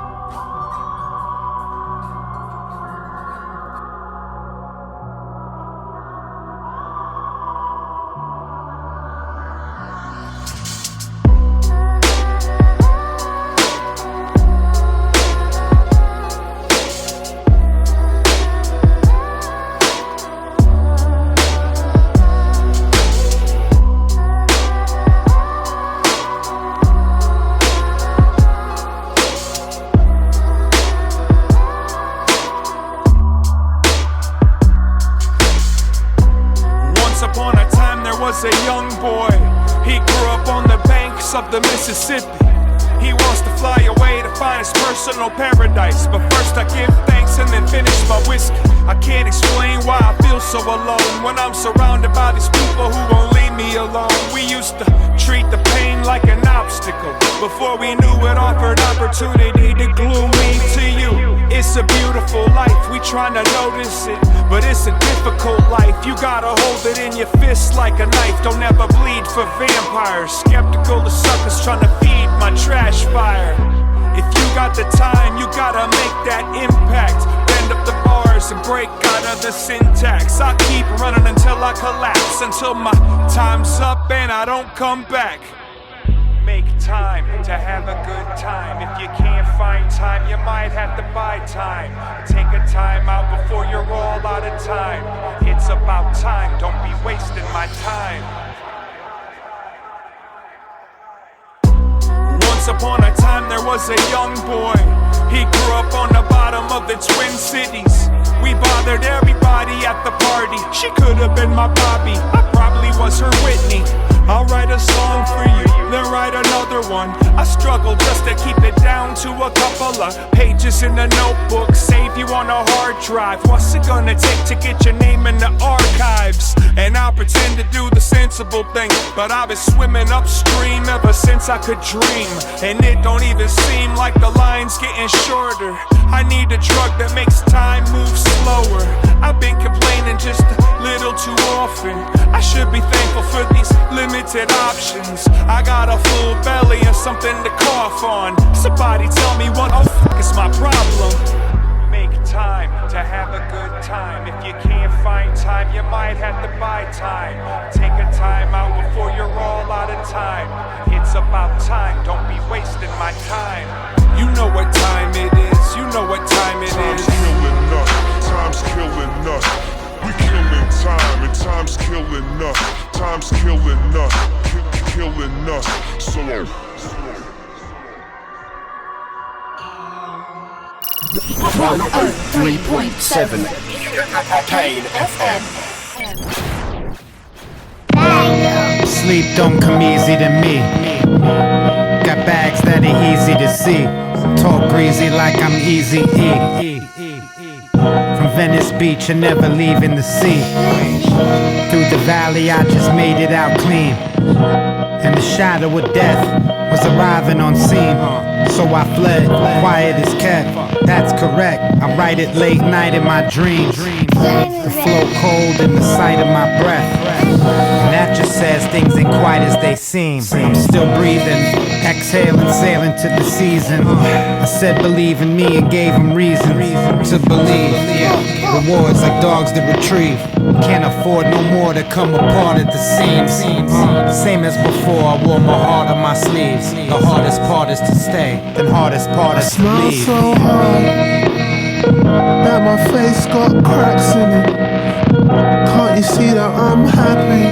He wants to fly away to find his personal paradise. But first I give thanks and then finish my whiskey. I can't explain why I feel so alone when I'm surrounded by these people who won't leave me alone. We used to treat the pain like an obstacle before we knew it offered opportunity to glue me to you. It's a beautiful life, we tryna notice it, but it's a difficult life. You gotta hold it in your fist like a knife. Don't ever bleed for vampires. Skeptical of suckers trying to feed my trash fire. If you got the time, you gotta make that impact. Bend up the bars and break out of the syntax. I keep running until I collapse, until my time's up and I don't come back. Make time to have a good time. If you can't find time, you might have to buy time. Take a time out before you're all out of time. It's about time, don't be wasting my time. Once upon a time there was a young boy. He grew up on the bottom of the Twin Cities. We bothered everybody at the party. She could have been my Bobby, I probably was her Whitney. I'll write a song for you, then write another one. I struggle just to keep it down to a couple of pages in the notebook. Save you on a hard drive. What's it gonna take to get your name in the archives? And I'll pretend to do the sensible thing, but I've been swimming upstream ever since I could dream. And it don't even seem like the line's getting shorter. I need a drug that makes time move slower. I've been complaining just a little too often. I should be thankful for these limited options. I got a full belly and something to cough on. Somebody tell me what the fuck is my problem? Make time to have a good time. If you can't find time, you might have to buy time. Take a time out before you're all out of time. It's about time, don't be wasting my time. You know what time it is, you know what time it is. Killing us, time's killing us. We killing time and time's killing us. time's killing us, killing us. So 103.7 Kane FM. Sleep don't come easy to me. Got bags that are easy to see. Talk greasy like I'm Easy E. From Venice Beach and never leaving the sea. Through the valley I just made it out clean. And the shadow of death was arriving on scene. So I fled, quiet as kept. That's correct, I write it late night in my dreams. The flow cold in the sight of my breath. And that just says things ain't quite as they seem. I'm still breathing, exhaling, sailing to the season. I said believe in me and gave them reason to believe. Rewards like dogs that retrieve. Can't afford no more to come apart at the seams. Same as before, I wore my heart on my sleeves. The hardest part is to stay, the hardest part is to leave. So hard that my face got cracks in it. Can't you see that I'm happy?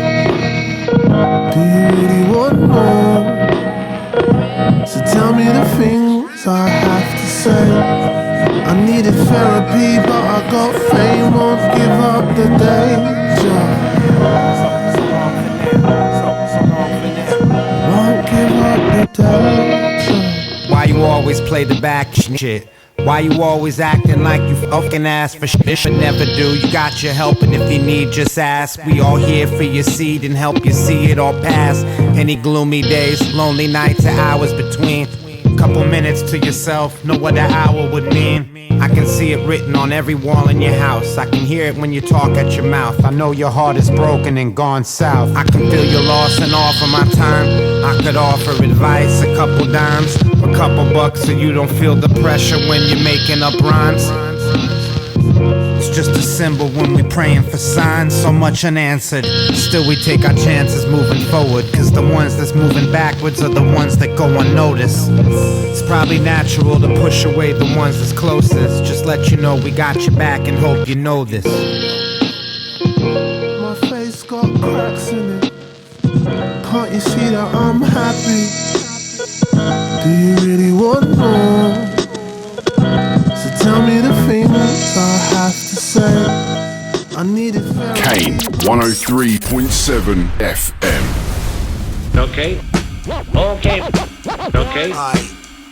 Do you really want more? So tell me the things I have to say. I needed therapy, but I got fame. Won't give up the danger. Won't give up the danger. Why you always play the back shit? Why you always acting like you fucking ask for shit should never do? You got your help, and if you need, just ask. We all here for your seed and help you see it all pass. Any gloomy days, lonely nights, or hours between. Couple minutes to yourself, know what an hour would mean. I can see it written on every wall in your house. I can hear it when you talk at your mouth. I know your heart is broken and gone south. I can feel your loss and offer my time. I could offer advice, a couple dimes, a couple bucks, so you don't feel the pressure when you're making up rhymes. It's just a symbol when we praying for signs. So much unanswered. Still we take our chances moving forward. Cause the ones that's moving backwards are the ones that go unnoticed. It's probably natural to push away the ones that's closest. Just let you know we got your back and hope you know this. My face got cracks in it. Can't you see that I'm happy? Do you really want more? So tell me the things I have to say. I needed Kane 103.7 FM. Okay. Okay. Okay.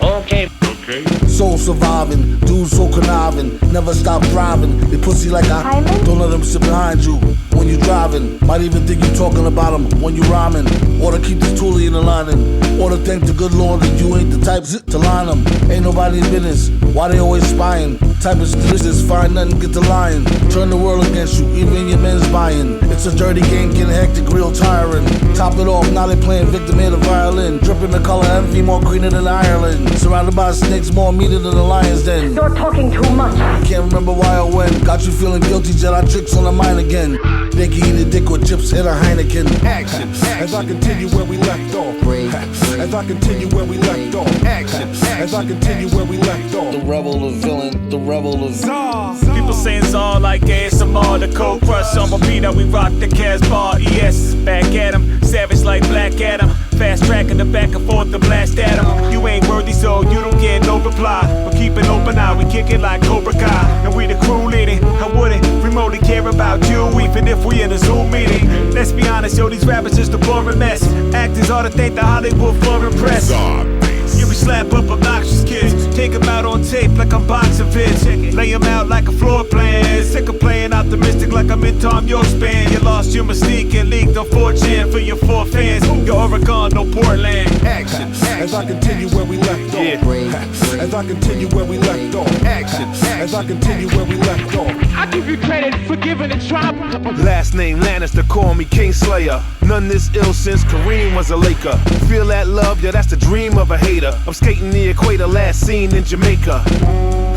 Okay. Okay. Soul surviving, dudes so conniving, never stop driving. They pussy like I don't let them sit behind you when you driving. Might even think you talking about them when you rhyming. Or to keep this toolie in the lining. Or to thank the good Lord that you ain't the type to line them. Ain't nobody's business, why they always spying? Type of statistics, find nothing, get the lying. Turn the world against you, even your men's buying. It's a dirty game, getting hectic, real tiring. Top it off, now they playing victim in the violin. Dripping the color envy, more greener than Ireland. Surrounded by snakes, more meaner than the lion's den. You're talking too much. Can't remember why or when. Got you feeling guilty, Jedi tricks on the mind again. They can eat a dick with chips and a Heineken. Action, as I continue where we left off. As I continue where we left off. Action, as I continue where we left off. The rebel, the villain, the rebel, the People saying Zar like ASMR, the cold crush on my beat. Now we rock the Casbah. ES back at him, savage like Black Adam. Fast tracking the back and forth to blast at him. You ain't worthy, so you don't get no reply. But keep an open eye, we kick it like Cobra Kai. And we the crew leading. I wouldn't remotely care about you, even if we in a Zoom meeting. Let's be honest, yo, these rappers just a boring mess. Actors ought to thank the Hollywood foreign press. Yeah, we slap up obnoxious kids. Take them out on tape like I'm boxing vids. Lay them out like a floor plan. Sick of playing optimistic like I'm in Tom York's band. You lost your mystique and leaked on 4chan for your 4 fans. You're Oregon, no Portland. Action, as I continue where we left off. As I continue where we left off. Action, as I continue where we left off. I give you credit for giving it trouble. Last name Lannister, call me Kingslayer. None this ill since Kareem was a Laker. Feel that love, yeah, that's the dream of a hater. I'm skating the equator, last seen in Jamaica.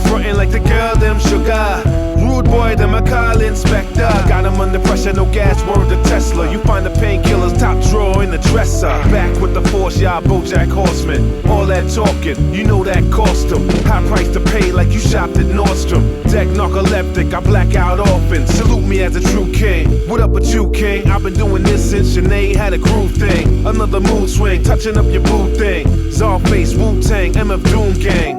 Frontin' like the girl, them sugar. Rude boy, them a call inspector. Got him under pressure, no gas, word to Tesla. You find the painkillers, top drawer in the dresser. Back with the force, y'all Bojack Horseman. All that talking, you know that cost him. High price to pay like you shopped at Nordstrom. Deck narcoleptic, I black out often. Salute me as a true king. What up with you, king? I've been doing this since Sinead had a groove thing, another mood swing, touching up your boo thing. Czarface, Wu-Tang, MF Doom Gang.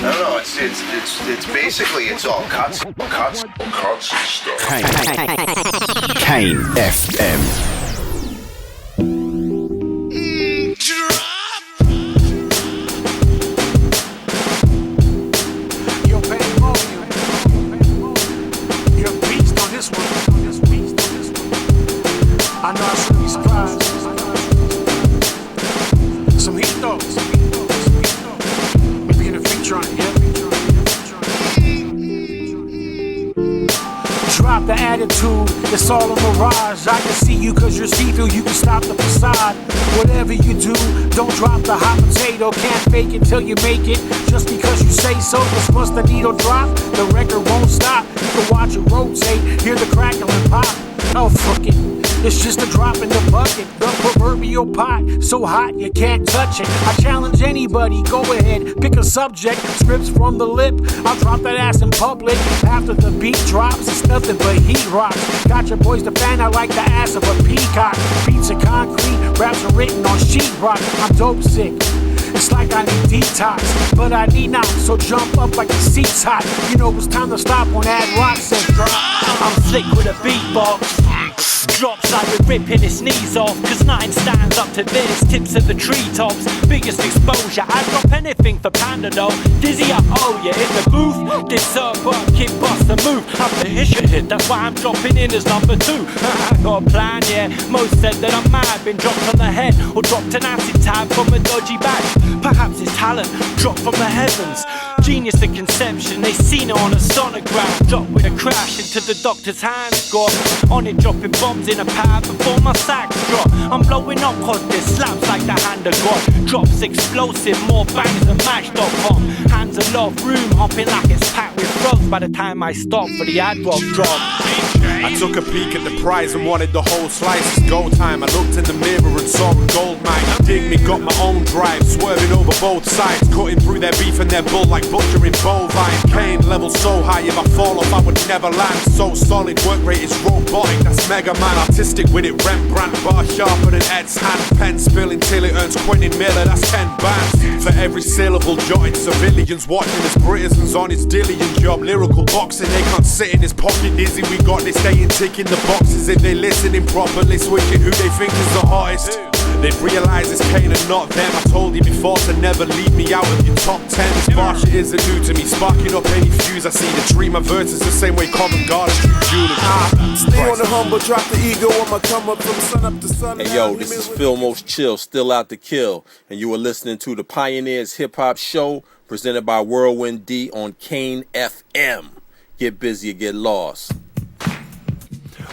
No, it's basically it's all cuts and stuff. Kane FM. I know I shouldn't be surprised. Some heat thoughts. Maybe in a feature on it, yeah. Drop the attitude, it's all a mirage. I can see you cause you're see-through, you can stop the facade. Whatever you do, don't drop the hot potato. Can't fake it till you make it, just because you say so. Cause once the needle drop, the record won't stop. You can watch it rotate, hear the crackle and pop. Oh fuck it, it's just a drop in the bucket. The proverbial pot, so hot you can't touch it. I challenge anybody, go ahead, pick a subject. Scripts from the lip, I'll drop that ass in public. After the beat drops, it's nothing but heat rocks. Got your boys to fan out like the ass of a peacock. Beats of concrete, raps are written on sheetrock. I'm dope sick, it's like I need detox, but I need not, so jump up like the seat's hot. You know it's time to stop when that rock says drop. I'm slick with a beatbox. Drops like we're ripping his knees off, cause nothing stands up to this. Tips of the treetops, biggest exposure. I'd drop anything for Panda though. Dizzy up, oh yeah, in the booth. This work, kid bust the move. After his shit hit, that's why I'm dropping in as number 2. I got a plan, yeah. Most said that I'm mad, been dropped on the head, or dropped an acid tab from a dodgy badge. Perhaps his talent dropped from the heavens. Genius of conception, they seen it on a sonogram. Drop with a crash into the doctor's hands. Got on it, dropping bombs in a pad before my sax drop. I'm blowing up cause this slaps like the hand of God. Drops explosive, more bangs than Match.com. Hands aloft, room hopping like it's packed with frogs by the time I stop for the ad rock drop. I took a peek at the prize and wanted the whole slice. It's go time. I looked in the mirror and saw a gold mine. Dig me, got my own drive, swerving over both sides, cutting through their beef and their bull like butchering bovine. Kane level so high, if I fall off I would never land. So solid, work rate is robotic, that's Mega Man. Artistic with it, Rembrandt, bar sharper than Ed's hand. Pen spilling till it earns Quentin Miller, that's 10 bands. For every syllable jotted, civilians watching as Britison's on his Dillian job. Lyrical boxing, they can't sit in his pocket. Dizzy, we got this, they ain't ticking the boxes. If they listening properly, switching who they think is the hottest, they'd realise it's Kane and not them. I told you before to never leave me out of your top 10. This bar shit isn't new to me, sparking up any fuse. I see the treat my verses the same way Cosm Garden treat Julie. Stay on the humble, drop the ego, I'ma come up from sun up to sun. Hey yo, this is Phill Most Chill, still out to kill, and you are listening to the Pioneers Hip Hop Show presented by Whirlwind D on Kane FM. Get busy or get lost.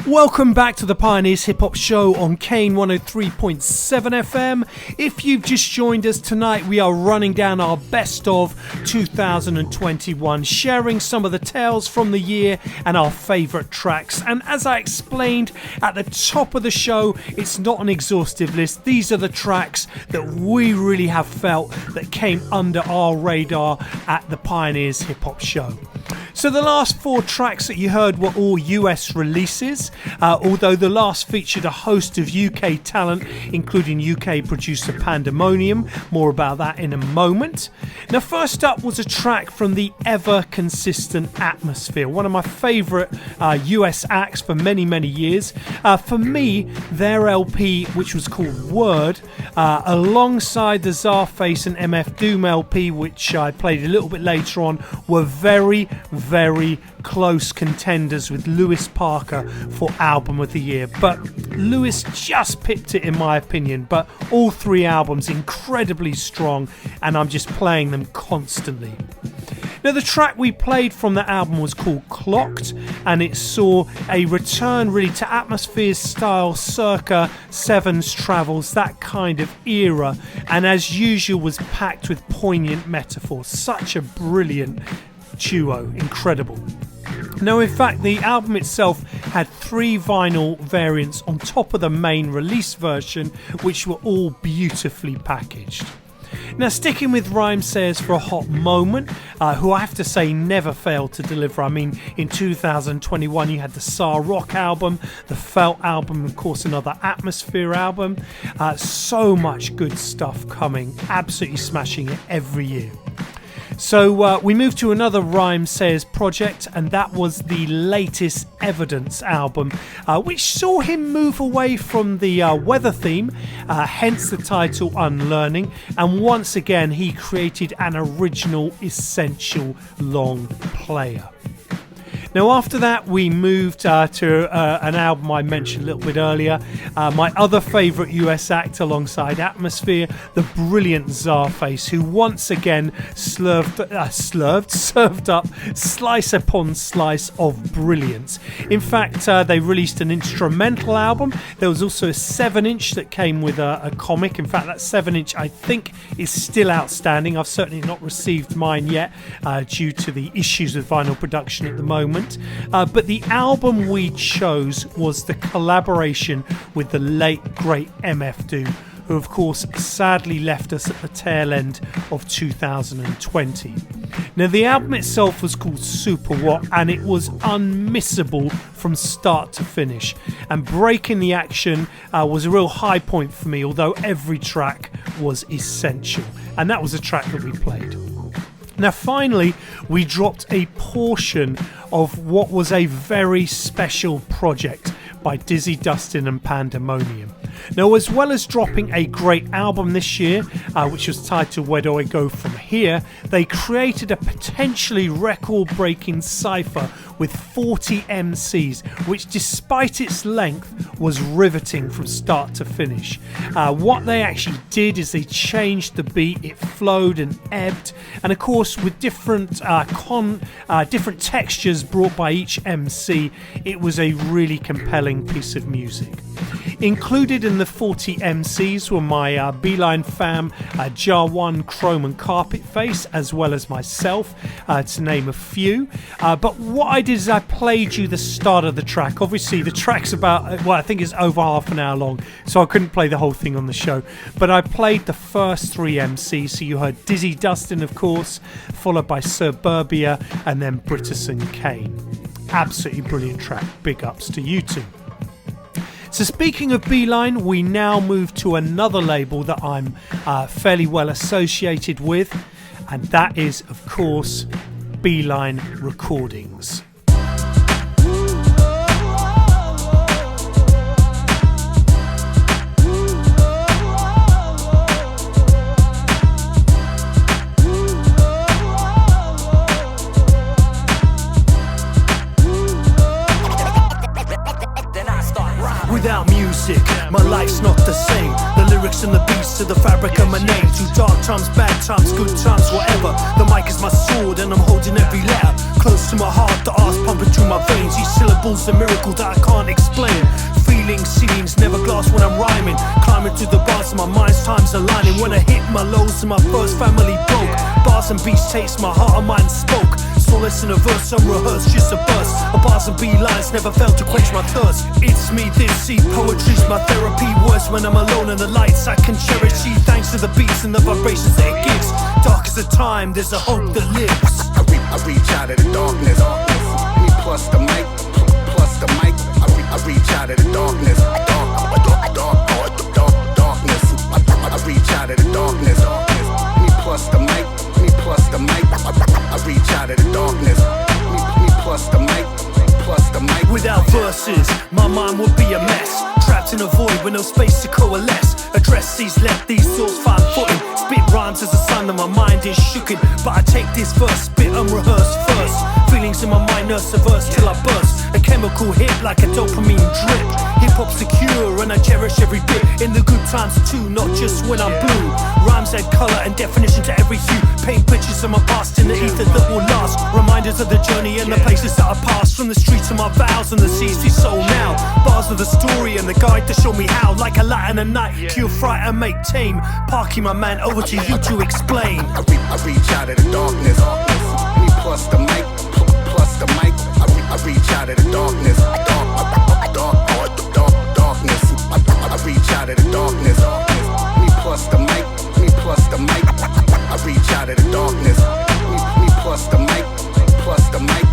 Welcome back to the Pioneers Hip Hop Show on Kane 103.7 FM. If you've just joined us tonight, we are running down our best of 2021, sharing some of the tales from the year and our favourite tracks. And as I explained at the top of the show, it's not an exhaustive list. These are the tracks that we really have felt that came under our radar at the Pioneers Hip Hop Show. So the last 4 tracks that you heard were all US releases, although the last featured a host of UK talent, including UK producer Pandemonium. More about that in a moment. Now, first up was a track from the ever consistent Atmosphere, one of my favourite US acts for many, many years. For me, their LP, which was called Word, alongside the Czarface and MF Doom LP, which I played a little bit later on, were very, very close contenders with Lewis Parker for Album of the Year, but Lewis just pipped it in my opinion. But all 3 albums incredibly strong, and I'm just playing them constantly. Now, the track we played from that album was called Clocked, and it saw a return really to Atmosphere's style circa Sevens Travels, that kind of era, and as usual was packed with poignant metaphors. Such a brilliant duo, incredible. Now, in fact, the album itself had 3 vinyl variants on top of the main release version, which were all beautifully packaged. Now, sticking with Rhymesayers for a hot moment, who I have to say never failed to deliver. I mean, in 2021 you had the Sa Rock album, the Phill album, of course another Atmosphere album. So much good stuff coming, absolutely smashing it every year. So we moved to another Rhymesayers project, and that was the latest Evidence album, which saw him move away from the weather theme, hence the title Unlearning, and once again he created an original essential long player. Now, after that, we moved to an album I mentioned a little bit earlier. My other favourite US act alongside Atmosphere, the brilliant Czarface, who once again served up slice upon slice of brilliance. In fact, they released an instrumental album. There was also a 7-inch that came with a comic. In fact, that 7-inch I think is still outstanding. I've certainly not received mine yet due to the issues with vinyl production at the moment. But the album we chose was the collaboration with the late great MF Doom, who of course sadly left us at the tail end of 2020. Now, the album itself was called Super What, and it was unmissable from start to finish, and Breaking the Action was a real high point for me, although every track was essential, and that was a track that we played. Now, finally, we dropped a portion of what was a very special project by Dizzy Dustin and Pandemonium. Now, as well as dropping a great album this year, which was titled Where Do I Go From Here, they created a potentially record-breaking cypher with 40 MCs, which despite its length was riveting from start to finish. What they actually did is they changed the beat, it flowed and ebbed, and of course with different different textures brought by each MC, it was a really compelling piece of music. Included in the 40 MCs were my Beeline fam, Jar One, Chrome and Carpet Face, as well as myself, to name a few. But what I did is I played you the start of the track. Obviously the track's about, well, I think it's over half an hour long, so I couldn't play the whole thing on the show. But I played the first 3 MCs, so you heard Dizzy Dustin, of course, followed by Suburbia, and then Britus and Kane. Absolutely brilliant track. Big ups to you two. So speaking of Beeline, we now move to another label that I'm fairly well associated with, and that is, of course, Beeline Recordings. Without music, my life's not the same. The lyrics and the beats to the fabric of my name. Through dark times, bad times, good times, whatever. The mic is my sword and I'm holding every letter close to my heart, the art's pumping through my veins. Each syllable's a miracle that I can't explain. Feelings, scenes, never glass when I'm rhyming. Climbing through the bars and my mind's time's aligning. When I hit my lows and my first family broke, bars and beats taste my heart and mind spoke. Solace in a verse, unrehearsed, just a burst. A bars and beelines never failed to quench my thirst. It's me, this see, poetry's my therapy. Words when I'm alone and the lights I can cherish. See, thanks to the beats and the vibrations that it gives. Dark as the time, there's a hope that lives. I reach out of the darkness. Me plus the mic, I reach out of the darkness. Darkness. I reach out of the darkness. Me plus the mic, I reach out of the darkness. Me plus the mic. Without verses, my mind would be a mess. Trapped in a void with no space to coalesce. Address these, let these thoughts find footing. Spit rhymes as the sun and my mind is shooken. But I take this verse, spit unrehearsed first. Feelings in my mind, nurse a verse till I burst. A chemical hit like a dopamine drip. Hip-hop's the cure and I cherish every bit. In the good times too, not just when I'm blue. Rhymes add colour and definition to every hue. Paint pictures of my past in the ether that will last. Reminders of the journey and the places that I passed. From the streets to my vows and the seas we soul now. Bars of the story and the guide to show me how. Like a light and a night, cure fright and make tame. Parky my man, over to you to explain. I reach out of the darkness. Me plus the mic, I reach out of the darkness. Darkness. I reach out of the darkness. Me plus the mic, the mic. I reach out of the darkness. Me plus the mic, plus the mic.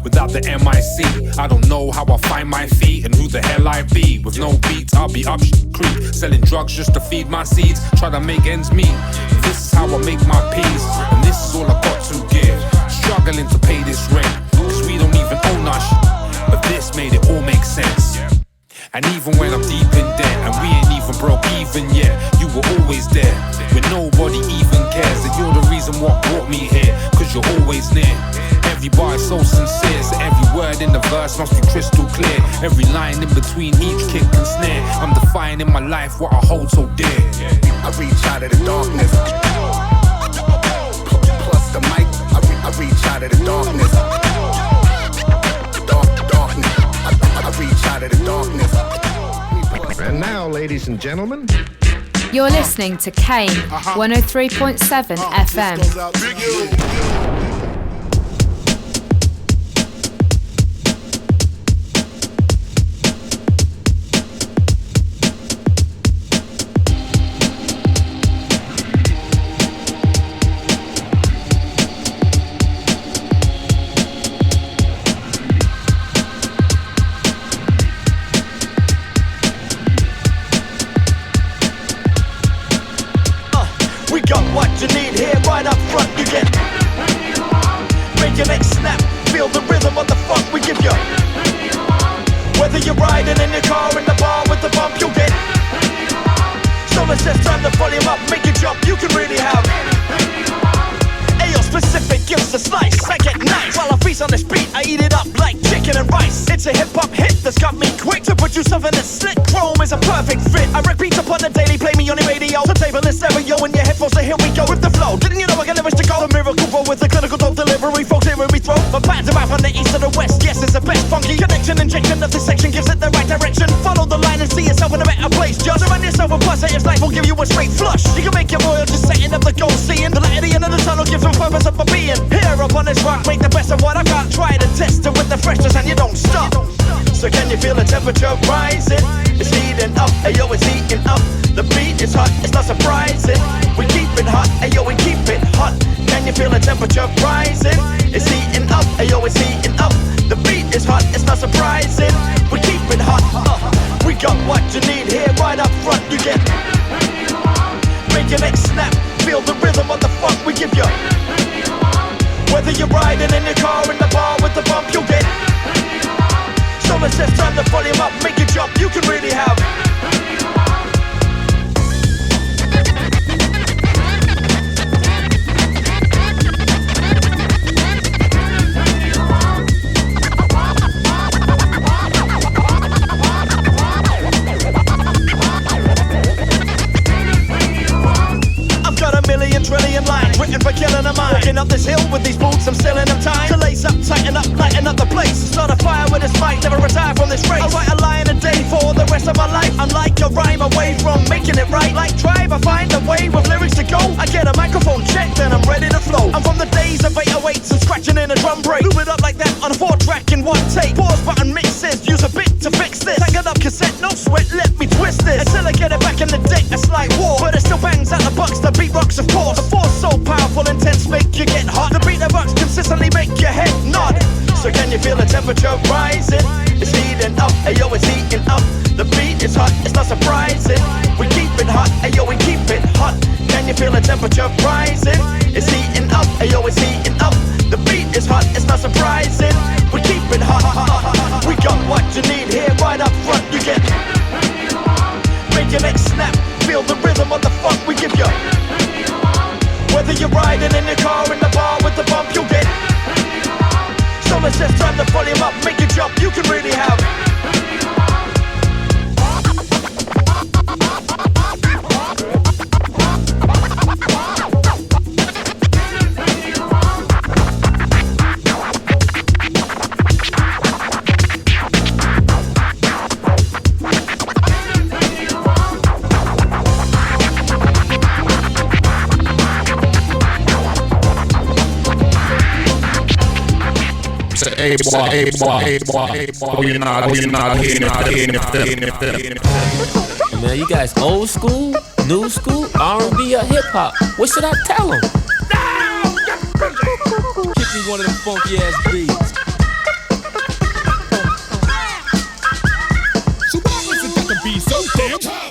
Without the MIC, I don't know how I find my feet and who the hell I be. With no beats, I'll be up creep, selling drugs just to feed my seeds, try to make ends meet. This is how I make my peace, and this is all I got to give. Struggling to pay this rent, cause we don't even own our shit. But this made it all make sense. And even when I'm deep in debt, and we ain't even broke even yet, you were always there, when nobody even cares that you're the reason what brought me here, cause you're always near. Every bar is so sincere, so every word in the verse must be crystal clear. Every line in between each kick and snare, I'm defining my life, what I hold so dear. I reach out of the darkness, plus the mic. I reach out of the darkness, darkness. I reach out of the darkness. And now, ladies and gentlemen, you're listening to Kane 103.7 FM. What you need here, right up front, you get. Make your neck snap, feel the rhythm of the funk we give you. Whether you're riding in your car, in the bar with the bump, you'll get. So it's just time to volume up, make you jump, you can really have. Ayo, specific gives a slice, I get nice. While I feast on this beat, I eat it up like chicken and rice. It's a hip-hop hit that's got me quick to put you something that's slick. Chrome is a perfect fit, I repeat upon the daily, play me on the radio. So table is stereo in your headphones, so here we go with the flow. Didn't you know I got lyrics to go? The miracle flow with the clinical dope delivery, folks here we throw. My bands are out from the east to the west, yes it's the best funky connection. Injection of this section gives it the right direction. Follow the line and see yourself in a better place. Just surround yourself with positives, life will give you a straight flush. You can make it royal just setting up the goal, seeing the light at the end of the tunnel gives them purpose of my being. Here up on this rock, make the best of what I got. Try to test it with the freshness and you don't stop. So can you feel the temperature rising? It's heating up, ayo, it's heating up. The beat is hot, it's not surprising. We keep it hot, ayo, we keep it hot. Can you feel the temperature rising? It's heating up, ayo, it's heating up. The beat is hot, it's not surprising. We keep it hot, we got what you need here, right up front, you get. Make your neck snap, feel the rhythm of the funk we give you. Whether you're riding in your car, in the bar with the bump, you'll get. So it's just time to volume up, make it jump, you can really have. I've got a million trillion lines written for killing a mind. Walking up this hill with these boots, I'm still in them time to lace up, tighten up, lighten up the place. Start a fire with this mic, never retire from this race. I write a line a day for the rest of my life. I'm like a rhyme away from making it right. Like Drive, I find a way with lyrics to go. I get a microphone check, then I'm ready to flow. I'm from the days of 808s and scratching in a drum break. Move it up like that on a 4-track in one take. Pause button mixes, use a bit to fix this. Tag it up cassette, no sweat, let me twist this. Until I get it back in the deck, it's like war. But it still bangs out the bucks, the beat rocks of course. The force so powerful, intense, make you get hot. The beat that rocks consistently make your head nod. So can you feel the temperature rising? It's heating up, ayo, it's heating up. The beat is hot, it's not surprising. We keep it hot, ayo, we keep it hot. Can you feel the temperature rising? It's heating up, ayo, it's heating up. The beat is hot, it's not surprising. We keep it hot, we got what you need here, right up front, you get. Make your neck snap, feel the rhythm of the funk we give you. Whether you're riding in your car, in the bar with the bump, you'll get. So it's just time to volume up, make it jump, you can really have. Hey boy, you're not hearing it. Man, you guys old school? New school, R&B, or hip hop? What should I tell them? Kick me one of them funky ass beats. So why was it got to be so damn tough?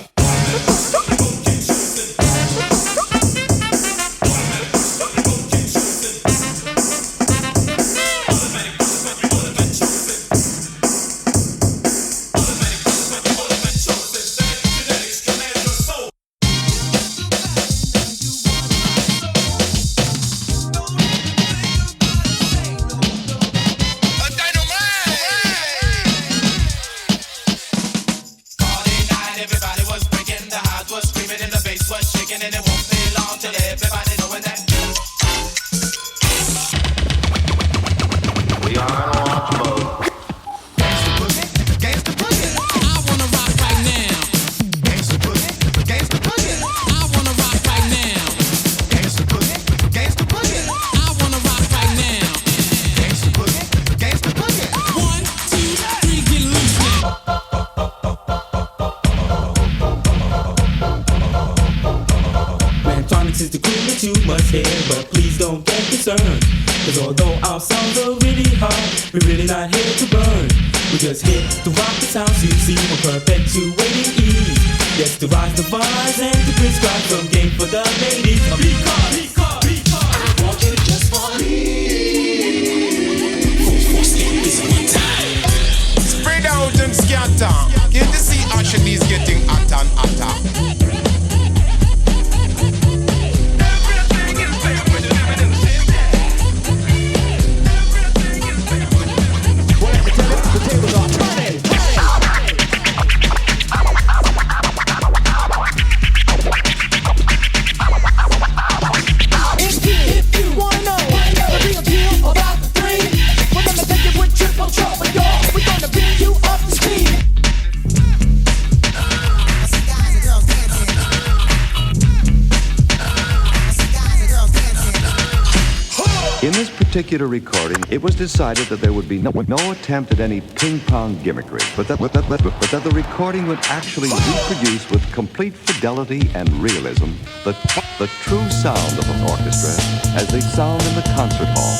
Cause although our songs are really hard, we're really not here to burn. We just here to rock the sounds you see, we're perpetuating ease. Yes, to rise the bars and to prescribe some game for the ladies. Because I want it just for me. Spread out and scatter. Get to see Ashley's getting hotter and hotter. Particular recording, it was decided that there would be no attempt at any ping-pong gimmickry, but that the recording would actually reproduce with complete fidelity and realism the true sound of an orchestra as they sound in the concert hall.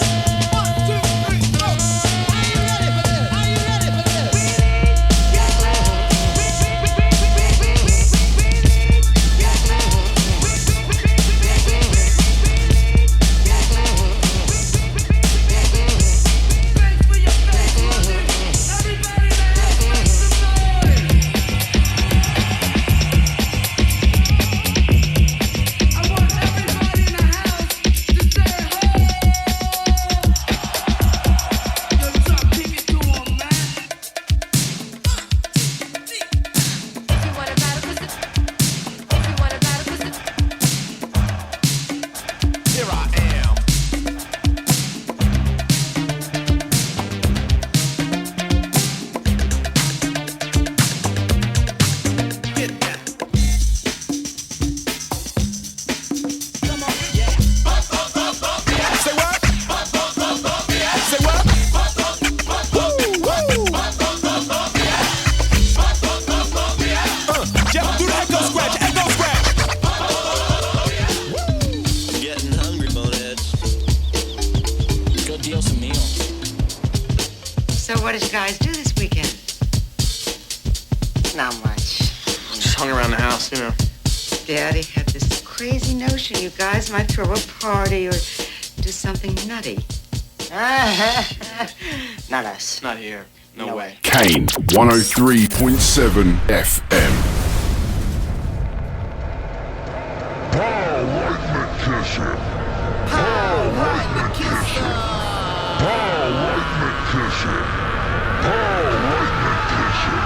What did you guys do this weekend? Not much. Just hung around the house, you know. Daddy had this crazy notion you guys might throw a party or do something nutty. Not us. Not here. No way. Kane 103.7 FM. Pow, lightning kisser. Pow, lightning kisser. Pow, lightning kisser. Pow, lightning kisser.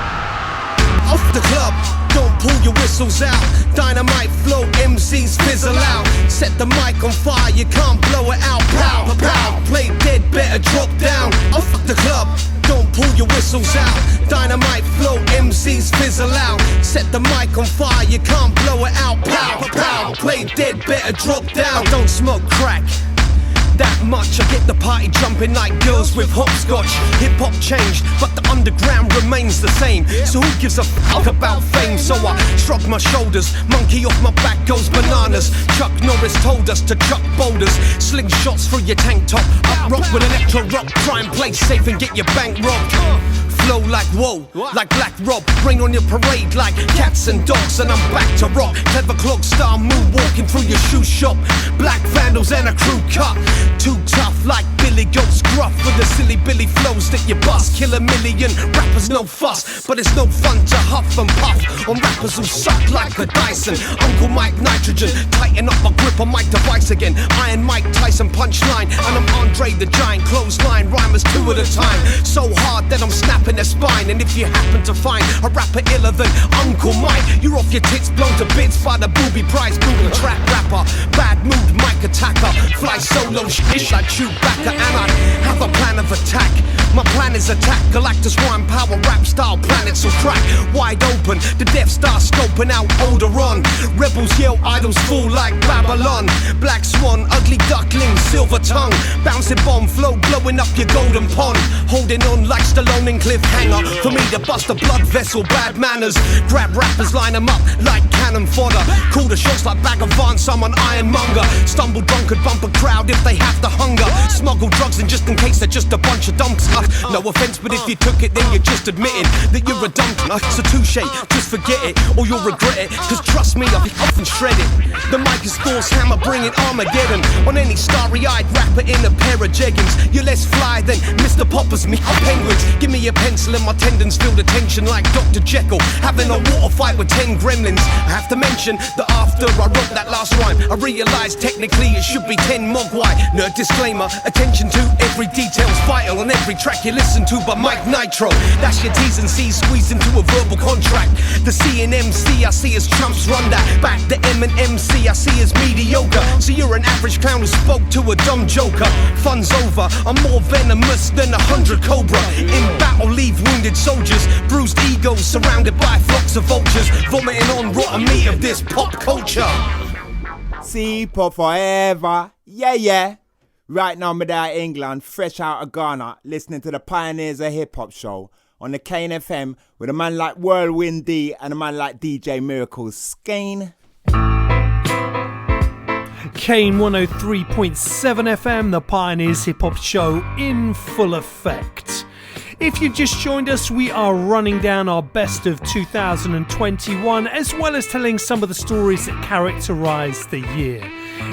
Off the club, don't pull your whistles out. Dynamite flow, MCs fizzle out. Set the mic on fire, you can't blow it out. Pow, pow, play dead, better drop down. Off the club, don't pull your whistles out. Dynamite flow, MCs fizzle out. Set the mic on fire, you can't blow it out. Pow, pow, play dead, better drop down. I don't smoke crack, that that much. I get the party jumping like girls with hopscotch. Hip-hop changed, but the underground remains the same. So who gives a fuck about fame? So I shrug my shoulders, monkey off my back goes bananas. Chuck Norris told us to chuck boulders, sling shots through your tank top. Up rock with electro rock, try and play safe and get your bank robbed. Flow like whoa, like Black Rob. Rain on your parade like cats and dogs, and I'm back to rock. Clever clock star moonwalking through your shoe shop. Black vandals and a crew cut. Too tough like Billy Goat's gruff with the silly Billy flows that you bust. Kill a million rappers, no fuss, but it's no fun to huff and puff on rappers who suck like a Dyson. Uncle Mike Nitrogen, tighten up my grip on my device again. Iron Mike Tyson punchline, and I'm Andre the Giant clothesline. Rhymers two at a time, so hard that I'm snapping their spine. And if you happen to find a rapper iller than Uncle Mike, you're off your tits blown to bits by the booby prize. Google trap rapper, bad mood mic attacker, fly solo shit like Chewbacca, and I have a plan of attack. My plan is attack Galactus rhyme power rap style planets will crack wide open. The Death Star scoping out older on. Rebels yell, idols fall like Babylon. Black Swan, ugly duckling, silver tongue, bouncing bomb flow blowing up your golden pond. Holding on like Stallone in Cliffhanger. For me to bust a blood vessel, bad manners. Grab rappers, line them up like cannon fodder. Call the shots like Bag of Vance, I'm an ironmonger. Stumble drunk and bump a crowd if they have the hunger. Smuggle drugs in just in case they're just a bunch of dumps. No offense, but if you took it, then you're just admitting that you're a dump. So touche, just forget it, or you'll regret it. Cause trust me, I'll be off and shredded. The mic is Thor's hammer, bringing Armageddon on any starry-eyed rapper in a pair of jeggings. You're less fly than Mr. Popper's me penguins. Give me a pencil and my tendons feel the tension like Dr. Jekyll having a water fight with 10 gremlins. I have to mention that after I wrote that last rhyme, I realised technically it should be 10 mogwai. Nerd disclaimer, attention to every detail's vital on every track you listen to by Mike Nitro. That's your T's and C's squeezed into a verbal contract. The C and MC I see as chumps run that back. The M and MC I see as mediocre. So you're an average clown who spoke to a dumb joker. Fun's over, I'm more venomous than 100 Cobra. In battle leave wounded soldiers, bruised egos surrounded by flocks of vultures, vomiting on rotten meat of this pop culture. See, pop forever, yeah. Right now, I'm out of England, fresh out of Ghana, listening to the Pioneers of Hip Hop show on the Kane FM with a man like Whirlwind D and a man like DJ Miracles. Kane 103.7 FM, the Pioneers Hip Hop show in full effect. If you've just joined us, we are running down our best of 2021, as well as telling some of the stories that characterised the year.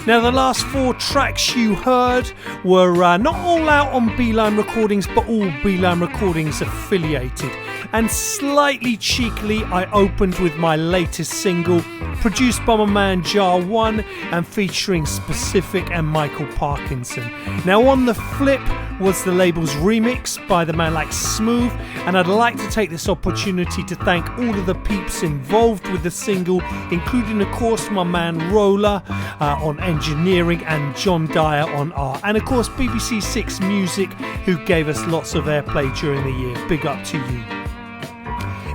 Now, the last 4 tracks you heard were not all out on Beeline Recordings, but all Beeline Recordings affiliated. And slightly cheekily, I opened with my latest single, produced by my man Jar One and featuring Specific and Michael Parknsun. Now, on the flip was the label's remix by the man like Smooth, and I'd like to take this opportunity to thank all of the peeps involved with the single, including, of course, my man Roller on engineering and John Dyer on art, and of course BBC 6 Music, who gave us lots of airplay during the year. Big up to you.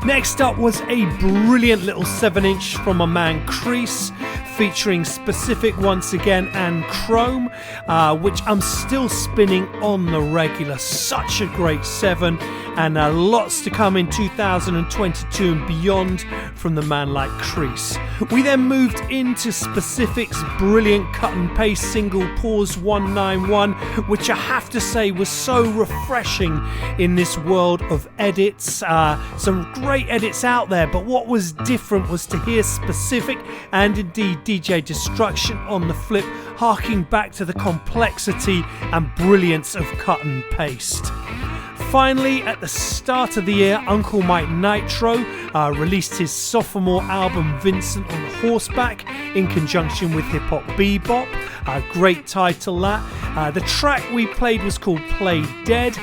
Next up was a brilliant little 7-inch from my man Crease, featuring Specific once again and Chrome, which I'm still spinning on the regular. Such a great 7, and lots to come in 2022 and beyond from the man like Crease. We then moved into Specific's brilliant cut and paste single Pause 191, which I have to say was so refreshing in this world of edits. Some great edits out there, but what was different was to hear Specific and indeed DJ Destruction on the flip, harking back to the complexity and brilliance of cut and paste. Finally, at the start of the year, Uncle Mike Nitro released his sophomore album Vincent on Horseback in conjunction with Hip Hop Bebop. Great title that. The track we played was called Play Dead,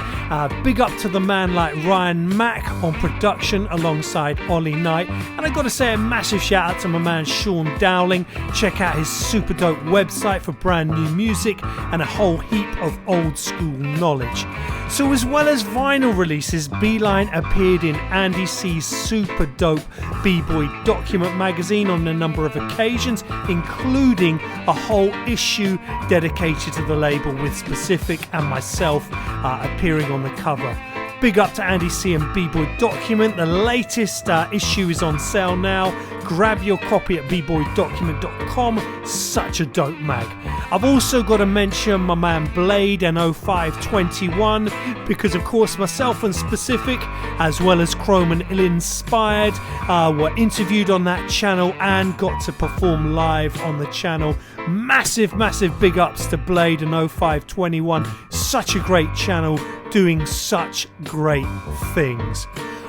Big up to the man like Ryan Mack on production alongside Ollie Knight. And I've got to say a massive shout out to my man Sean Dowling. Check out his super dope website for brand new music and a whole heap of old school knowledge. So as well as vinyl releases, Beeline appeared in Andy C's super dope B-Boy document magazine on a number of occasions, including a whole issue dedicated to the label with Specific and myself appearing on the cover. Big up to Andy C and B-Boy Document. The latest issue is on sale now. Grab your copy at bboydocument.com. Such a dope mag. I've also got to mention my man Blade and 0521 because of course myself and Specific as well as Chrome and Ill Inspired were interviewed on that channel and got to perform live on the channel. Massive big ups to Blade and 0521. Such a great channel doing such great things.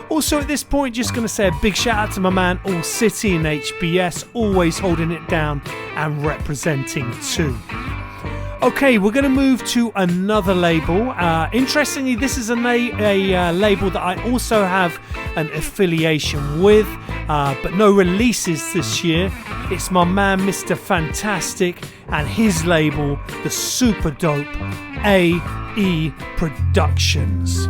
Also at this point, just going to say a big shout out to my man All City in HBS, always holding it down and representing too. Okay, we're going to move to another label. Interestingly, this is a label that I also have an affiliation with, but no releases this year. It's my man Mr. Fantastic and his label, the super dope AE Productions.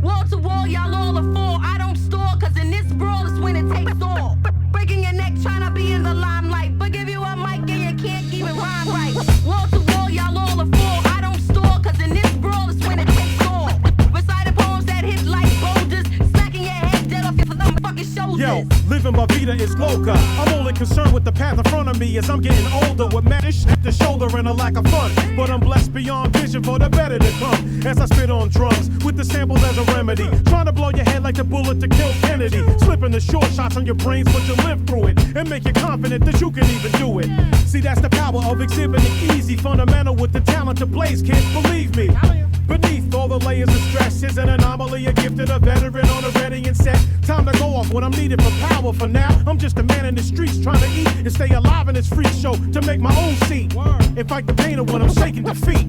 Wall to wall, y'all all are full. I don't store, cause in this brawl is when it takes all. Breaking your neck, trying to be in the limelight. But give you a mic and you can't even rhyme right. Wall to wall, y'all all are full. I don't store, cause in this brawl is when it takes all. Reciting poems that hit like boulders, smacking your head dead off your fucking shoulders. Yo, living my vida is loca. I'm only concerned with the path in front of me as I'm getting older. With madness at the shoulder and a lack of fun. But I'm blessed beyond vision for the better to come. As I spit on drums with the samples as a remedy. Trying to blow your head like the bullet to kill Kennedy. Slipping the short shots on your brains, but you live through it. And make you confident that you can even do it. See, that's the power of exhibiting easy. Fundamental with the talent to blaze, kids, believe me. Beneath all the layers of stress is an anomaly, a gifted, a veteran on a ready and set. Time to go off when I'm needed for power. For now, I'm just a man in the streets trying to eat and stay alive in this freak show to make my own seat. And fight the pain of when I'm shaking defeat.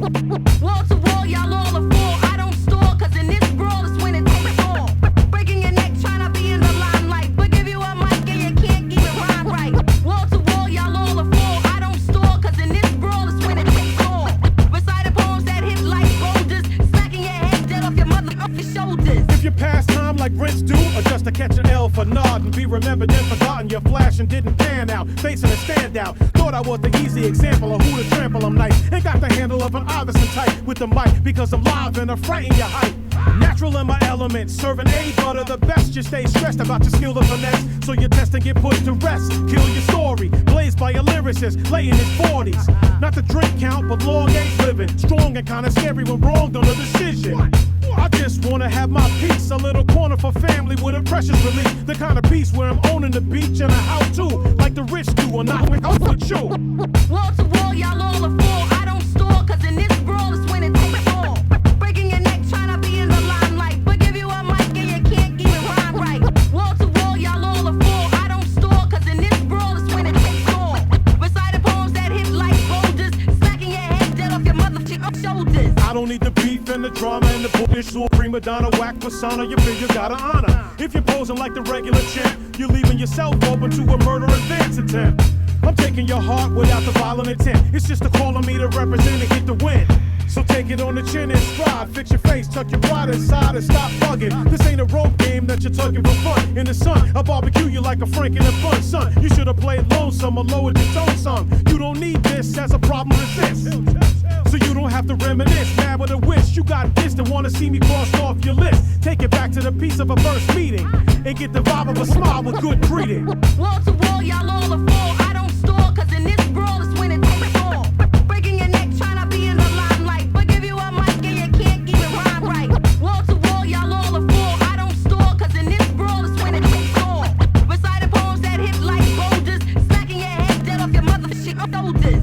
Wall to wall, y'all all are full. I don't store, cause in this brawl is when it takes all. Breaking your neck, trying to be in the limelight. But give you a mic and you can't even rhyme right. Wall to wall, y'all all are full. I don't store, cause in this brawl is when it takes all. Reciting poems that hit like boulders, smacking your head dead off your motherfucking shoulders. If you pass time like Rents do, or just to catch an L for nod and be remembered and forgotten, your flash and didn't pan out, facing a standout. Thought I was the easy example of who to trample. I'm nice, ain't got the handle of an Iverson type with the mic because I'm live and I frighten your hype. Natural in my element, serving A butter the best. You stay stressed about your skill of finesse, so your test and get put to rest. Kill your story, blazed by a lyricist, lay in his 40s. Not the drink count, but long age living. Strong and kinda scary when wronged on a decision. I just wanna have my peace, a little corner for family with a precious release. The kind of peace where I'm owning the beach and a house too, like the rich do, or not with you. Wall to wall, y'all all are full. I don't store, cause in this brawl is when it takes all. Breaking your neck, trying to be in the limelight. But give you a mic and you can't even rhyme right. Wall to wall, y'all all are full. I don't store, cause in this brawl is when it takes all. Reciting poems that hit like boulders, smacking your head dead off your motherfucking shoulders. I don't need the beef and the drama and the bullish or prima donna whack persona. You figure gotta honor. If you're posing like the regular champ, you're leaving yourself open to a murder advance attempt. I'm taking your heart without the violent intent. It's just a call on me to represent and get the win. So take it on the chin and stride. Fix your face, tuck your pride inside and stop bugging. This ain't a rope game that you're tugging for fun. In the sun, I barbecue you like a Frank in a fun, son. You should have played lonesome or lowered your tone some. You don't need this as a problem with this. So you don't have to reminisce. Mad with a wish, you got this to wanna see me crossed off your list. Take it back to the piece of a first meeting and get the vibe of a smile with good greeting. Wall to wall, y'all all are full. I don't store, cause in this brawl is when it takes all. Breaking your neck, trying to be in the limelight. But give you a mic and you can't even rhyme right. Wall to wall, y'all all are full. I don't store, cause in this brawl is when it takes all. Reciting poems that hit like boulders, smacking your head dead off your motherfucking shoulders.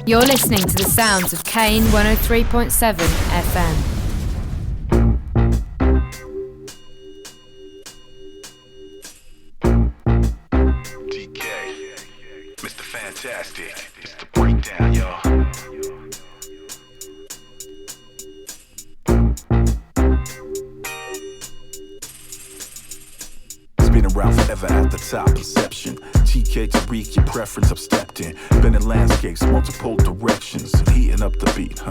You're listening to the sounds of Kane 103.7 FM. It's the breakdown, y'all. Been around forever at the top, perception. TK to reek your preference, I've stepped in. Been in landscapes, multiple directions. Heating up the beat,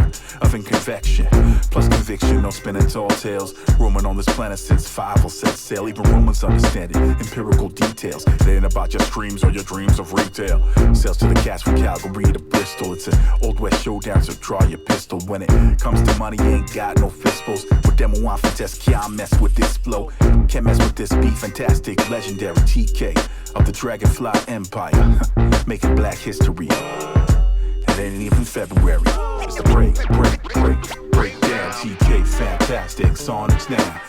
oven convection. Plus conviction, no spinning tall tales. Roaming on this planet since 5 will set sail. Even Romans understand it, empirical details. They ain't about your streams or your dreams of retail. Sales to the cats from Calgary to Bristol. It's an Old West showdown, so draw your pistol. When it comes to money, you ain't got no fistfuls. With them who want for test, can't mess with this flow. Can't mess with this beat, fantastic. Legendary TK of the Dragonfly Empire, making black history. It ain't even February. It's the break down. TK, fantastic. Sonics now.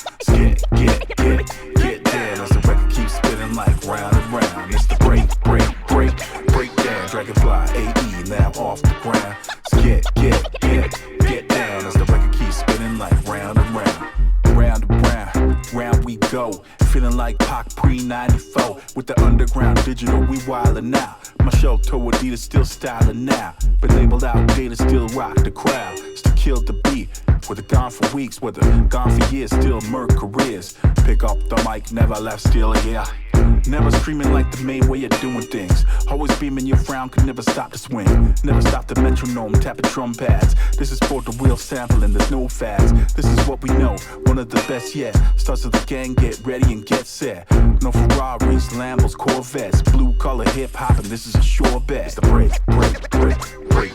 Get down as the record keeps spinning like round and round. It's the break down. Dragonfly AE now off the ground. Get down as the record keeps spinning like round and round. Round we go, feeling like Pac pre-94. With the underground digital, we wildin' now. My show toe Adidas still styling now. Been labeled outdated, still rock the crowd. Still kill the beat, whether gone for weeks, whether gone for years, still murk careers. Pick up the mic, never left, still here. Never streaming like the main way of doing things. Always beaming your frown, could never stop the swing. Never stop the metronome, tapping drum pads. This is for the real sampling, there's no fads. This is what we know, one of the best yet. Starts of the gang, get ready and get set. No Ferraris, Lambos, Corvettes. Blue collar hip hop, and this is a sure bet. It's the break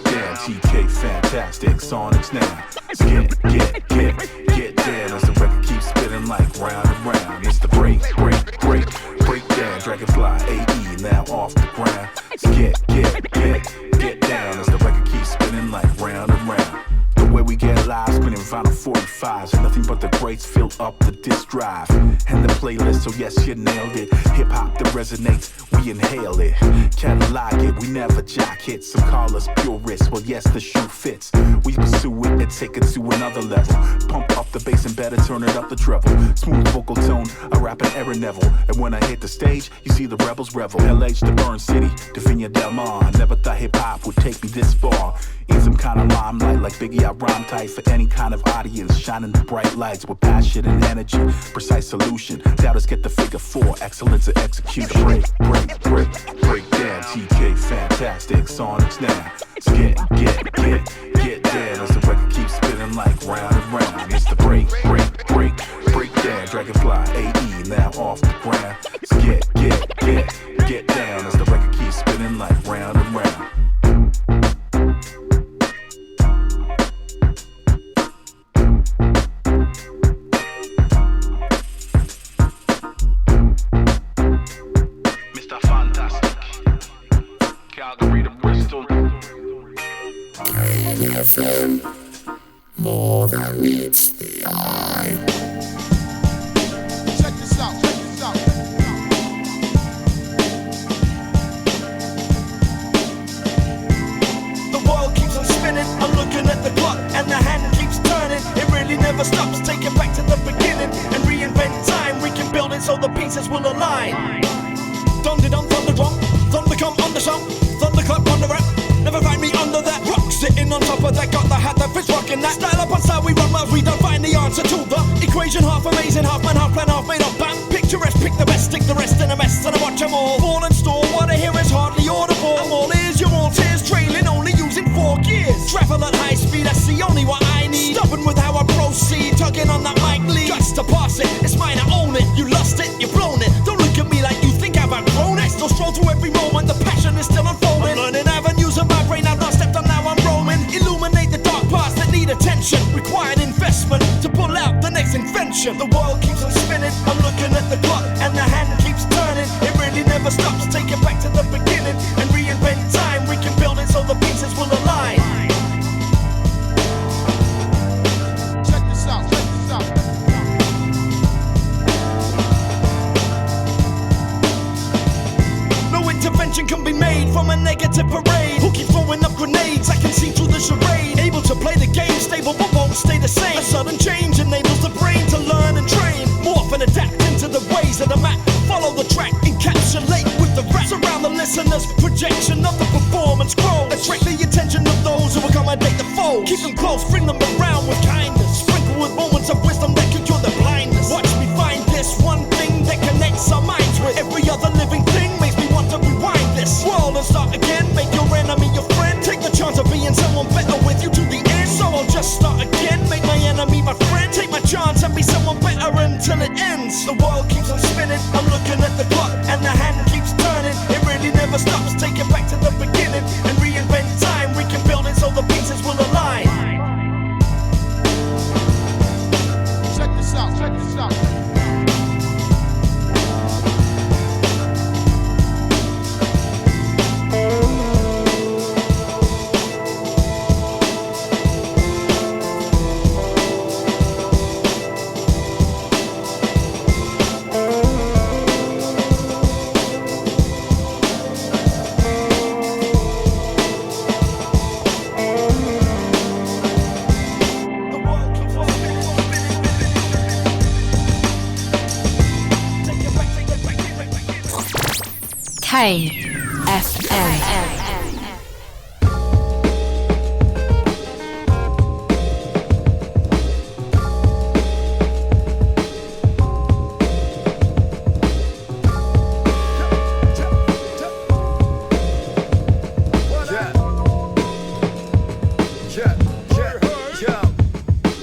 down. TK, fantastic. Sonics now. Get down as the record keeps spinning like round and round. It's the break down. Dragonfly AE now off the ground. Get down as the record keeps spinning like round and round. The way we get live, spinning vinyl 45s, and nothing but the greats fill up the disc drive and the playlist. So yes, you nailed it. Hip hop that resonates, we inhale it. Catalog it, we never jock hit. Some call us purists. Well, yes, the shoe fits. We pursue it and take it to another level. Pump up the bass and better turn it up the treble. Smooth vocal tone, I rap an Aaron Neville. And when I hit the stage, you see the rebels revel. LH to Burn City, to Viña Del Mar. Never thought hip hop would take me this far. In some kind of limelight, like Biggie, I rhyme tight for any kind of audience. Shining the bright lights with passion and energy. Precise solution, doubters get the figure 4. Excellence to execute. Break down. TK, fantastic. Sonics now. Get down as the record keeps spinning like round and round. It's the break down. Dragonfly AE now off the ground. Get down as the record keeps spinning like round and round. Calgary to Bristol. KFM, more than meets the eye. Check this out. The world keeps on spinning, I'm looking at the clock and the hand keeps turning. It really never stops, take it back to the beginning and reinvent time. We can build it so the pieces will align. Dum-de-dum, thunder-drum, thunder come on the song, thunderclap on the rap. Never find me under that rock, sitting on top of that. Got the hat that fits rocking that. Style up on style, we run miles, we don't find the answer to the equation. Half amazing, half man, half plan, half made up. Bam, picturesque, pick the best, stick the rest in a mess, and I watch them all fall and store. What I hear is hardly audible. I'm all ears, you're all tears, trailing, only using 4 gears. Travel at high speed, that's the only what I need. Stubborn with how I proceed, tugging on that mic lead. Guts to pass it, it's mine, I own it. You lost it, you've blown it. Don't look at me like you think I've outgrown it. Still stroll through every moment, the passion is still unfolding. I'm learning avenues of my brain, I've not stepped on, now I'm roaming. Illuminate the dark parts that need attention. Required investment to pull out the next invention. The world keeps on spinning, I'm looking at the clock and the hand keeps turning. It really never stops, take it back to the beginning and reinvent time. We can build it so the pieces will align. Check this out. No intervention can be made from a negative parade. Who keep throwing up grenades? I can see through the charade. Able to play the game, stable but won't stay the same. A sudden change enables the brain to learn and train. Morph and adapt into the ways of the map. Follow the track, encapsulate with the rap. Surround the listeners, projection of the performance grows. Keep them close, bring them around with kindness. Sprinkle with moments of wisdom that can cure the blindness. Watch me find this one thing that connects our minds with every other living thing. Makes me want to rewind this world and start again. Make your enemy your friend. Take the chance of being someone better with you to the end. So I'll just start again. Make my enemy my friend. Take my chance and be someone better until it ends. The world keeps on spinning. I'm looking at the clock and the hand keeps turning. It really never stops. Take it back to the beginning and reinvent time. We can build it so the pieces will align. Check this out, check this out. Kane FM.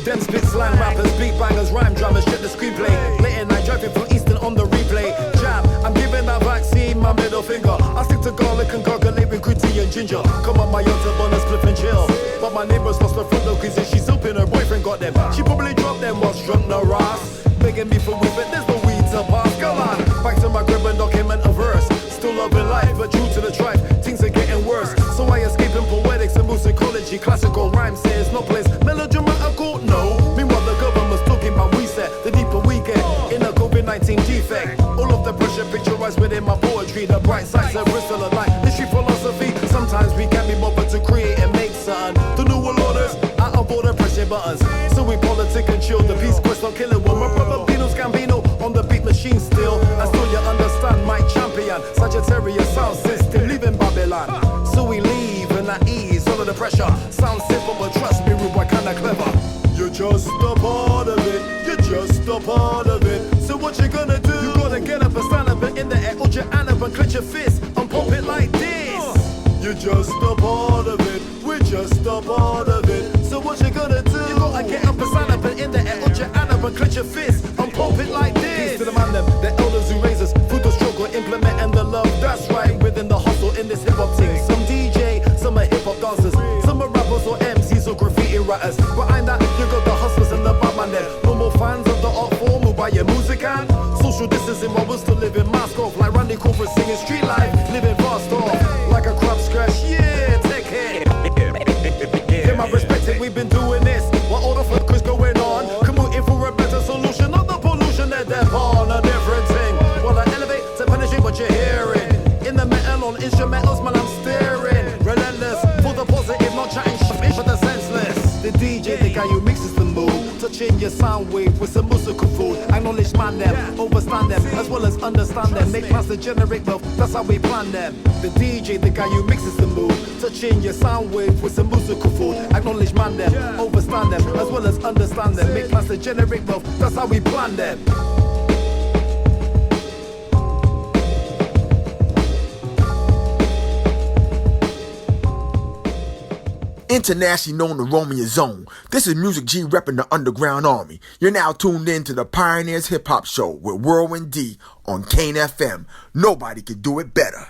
Them spit slang rappers, beat bangers, rhyme drummers, shit the screenplay. Late night driving from Eastern on the replay. Jab, I'm giving that vaccine my middle finger. I stick to garlic and gargle with gritty and ginger. Come on, my young on a split and chill. But my neighbor's lost her front door cause she's hoping her boyfriend got them. She probably dropped them whilst drunk no ass. Begging me for weed, but there's no weed to pass. Come on, back to my crib and document a verse. Still loving life, but true to the tribe, things are getting worse. So I escape in poetics and musicology. Classical rhyme says no place melodramatical, no. Meanwhile the government's talking about we set. The deeper we get in a COVID-19 defect. All of the pressure picturized within my poetry. The bright sides of Bristol of life. History, philosophy. Sometimes we can't be bothered to create and make something. The new world orders out of all the pressure buttons. So we politic and chill. The peace quest on killing one. My brother Bino's Gambino on the beat machine still. And still you understand my champion. Sagittarius sound system leaving Babylon. So we leave and at ease under the pressure. Sound simple but trust me, rude boy kinda clever. You're just a part of it. You're just a part of it. So what you gonna do? You gotta get up and stand up and in the air, hold your hand up and clench your fist and pump it like this. You're just a part of it. We're just a part of it. So what you gonna do? You gotta get up and stand up and in the air, hold your hand up and clench your fist and pump it like this. Peace to the man them, the elders who raise us, through the struggle, implementing the love. That's right, within the hustle in this hip hop thing. Some DJ, some are hip hop dancers, some are rappers or MCs or graffiti writers. Behind that, you got the hustlers and the badman them. Normal fans of the art form who buy your music and social distancing while we're still living mask off. Like Randy Cooper singing street life, living fast off. Like a crop scratch, yeah, take it. Get my respect it, we've been doing this. What all the fuck is going on? Commuting for a better solution, not the pollution that they're on. A different thing. Well, I elevate to penetrate what you're hearing. In the metal on instrumentals, man, I'm staring. Relentless, for the positive, not chatting shit for the senseless. The DJ, the guy who mixes the mood, touching your sound wave with some musical food. Acknowledge man them, overstand them, as well as understand them. Make plans to generate wealth, that's how we plan them. The DJ, the guy who mixes the mood, touching your sound wave with some musical food. Acknowledge man them, overstand them, as well as understand them. Make plans to generate wealth, that's how we plan them. Internationally known to roam in your zone. This is Music G repping the underground army. You're now tuned in to the Pioneers Hip Hop Show with Whirlwind D on Kane FM. Nobody could do it better.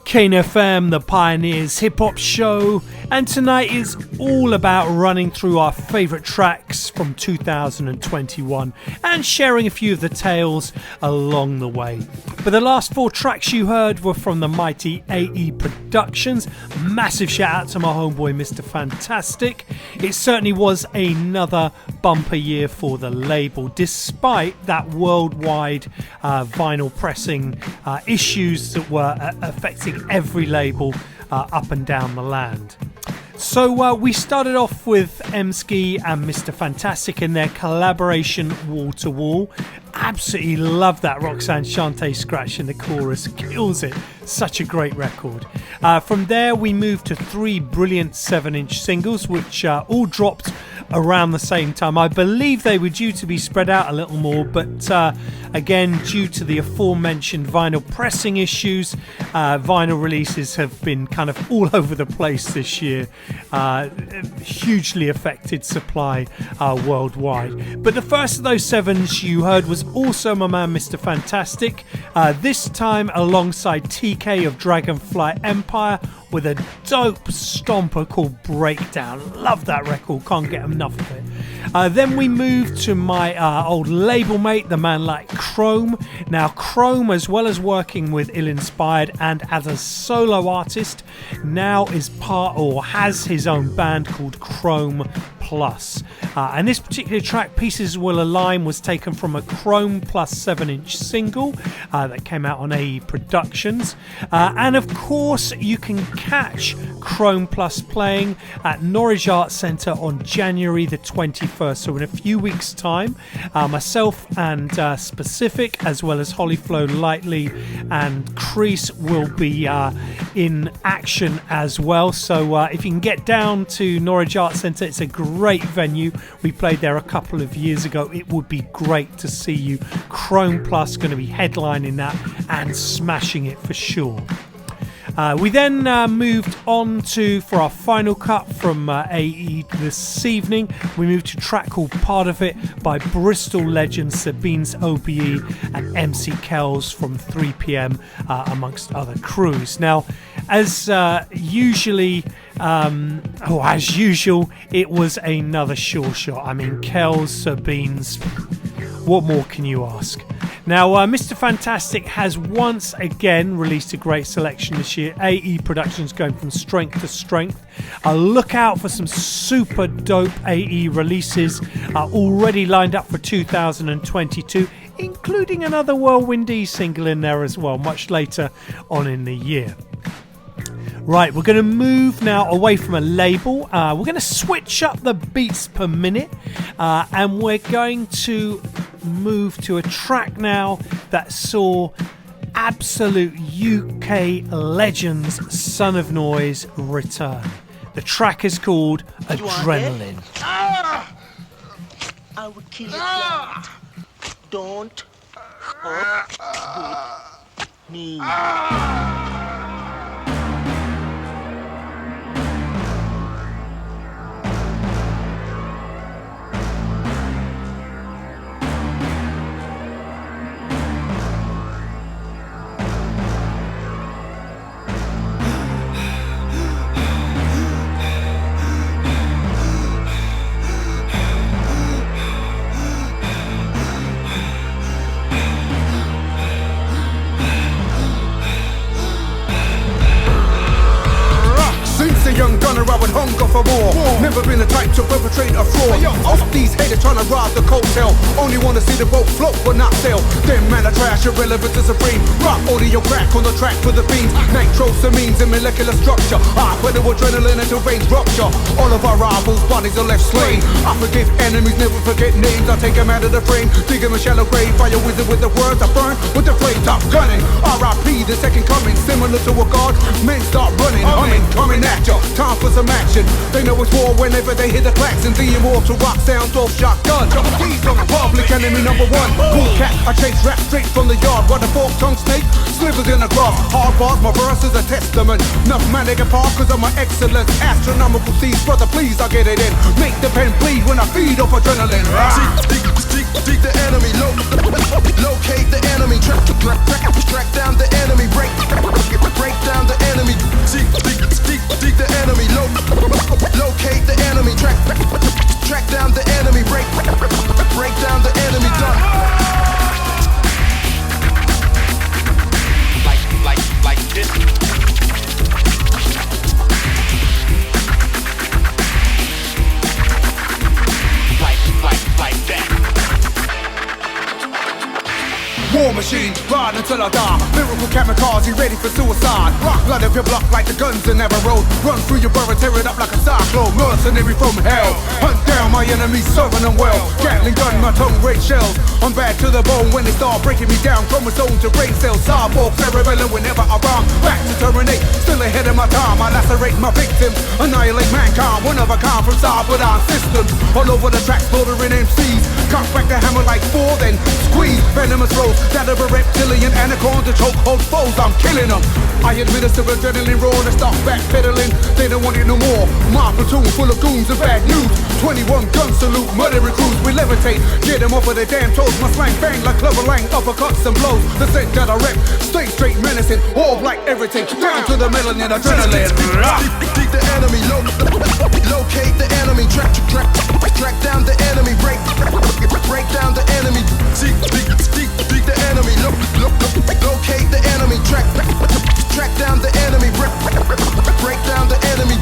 Kane FM, the Pioneers Hip Hop Show, and tonight is all about running through our favourite tracks from 2021 and sharing a few of the tales along the way. But the last 4 tracks you heard were from the mighty AE Productions. Massive shout out to my homeboy Mr. Fantastic. It certainly was another bumper year for the label, despite that worldwide vinyl pressing issues that were affecting every label up and down the land. So we started off with Emski and Mr. Fantastic in their collaboration Wall to Wall. Absolutely love that Roxanne Shante scratch in the chorus, kills it. Such a great record. From there we moved to 3 brilliant 7-inch singles which all dropped around the same time. I believe they were due to be spread out a little more, but again, due to the aforementioned vinyl pressing issues, vinyl releases have been kind of all over the place this year. Hugely affected supply worldwide. But the first of those 7s you heard was also my man Mr. Fantastic, this time alongside TK of Dragonfly Empire with a dope stomper called Breakdown. Love that record, can't get enough of it. Then we moved to my old label mate, the man like Chrome. Now Chrome, as well as working with Ill Inspired and as a solo artist, now is part or has his own band called Chrome Plus. And this particular track, Pieces Will Align, was taken from a Chrome Plus 7-inch single that came out on AE Productions. And of course, you can catch Chrome Plus playing at Norwich Arts Centre on January the 21st. So in a few weeks' time, myself and Specific, as well as Hollyflow Lightly and Crease, will be in action as well. So if you can get down to Norwich Arts Centre, it's a great venue. We played there a couple of years ago. It would be great to see you. Chrome Plus going to be headlining that and smashing it for sure. We then moved on to, for our final cut from AE this evening, we moved to a track called Part of It by Bristol legends Sabine's OBE and MC Kells from 3PM, amongst other crews. Now, as usual, it was another sure shot. I mean, Kells, Sabine's, what more can you ask? Now, Mr. Fantastic has once again released a great selection this year. AE Productions going from strength to strength. Look out for some super dope AE releases already lined up for 2022, including another Whirlwindy single in there as well, much later on in the year. Right, we're going to move now away from a label. We're going to switch up the beats per minute, and we're going to move to a track now that saw absolute UK legends Son of Noise return. The track is called Adrenaline. I will kill you. Don't fuck with me. Since a young gunner I would hunger for more. Never been the type to perpetrate a fraud. Off these haters trying to rob the coattail. Only wanna see the boat float but not sail. Them man are trash, irrelevant to supreme. Rock audio crack on the track for the fiends. Nitrosamines and molecular structure. I put the adrenaline until veins rupture. All of our rivals' bodies are left slain. I forgive enemies, never forget names. I take them out of the frame, dig them a shallow grave. Fire wizard with the words I burn with the flame top gunning. R.I.P. the second coming, similar to a god. Men start running, humming, coming at ya. Time for some action. They know it's war whenever they hear the klaxon. The immortal rock sounds off shotgun. These are public enemy number one. Bull cat, I chase rap straight from the yard. While the fork tongue snake slivers in the grass. Hard bars, my verse is a testament. Enough man they can park cause of my excellence. Astronomical seas, brother please I get it in. Make the pen bleed when I feed off adrenaline. Dig the enemy, locate the enemy, track down the enemy, break down the enemy. Dig the enemy, locate the enemy, track down the enemy, break down the enemy. Done. Like this. Like that. War machine, ride until I die. Lyrical kamikaze, ready for suicide. Rock blood of your block like the guns in Never Road. Run through your borough, tear it up like a cyclone. Mercenary from hell, hunt down my enemies, serving them well. Gatling gun, my tongue red shells. I'm bad to the bone when they start breaking me down. Chromosome to brain cells, cyborg, cerebellum whenever I rhyme. Back to terminate, still ahead of my time. I lacerate my victims, annihilate mankind. One of a kind from Cyberdyne systems. All over the track, slaughtering MCs. Cock back the hammer like 4, then squeeze. Venomous flows, that of a reptilian anaconda chokehold foes. I'm killing them. I administer adrenaline raw and start backpedaling. They don't want it no more. My platoon full of goons and bad news. 21 gun salute, murder recruits. We levitate, get them off of their damn toes. My slang bang like clever lang, uppercuts and blows. The set that I rep, stay straight menacing. All black everything, down to the melanin adrenaline. Dig the enemy, locate the enemy, track down the enemy, break down the enemy. Dig the enemy, locate the enemy, track down the enemy, break down the enemy.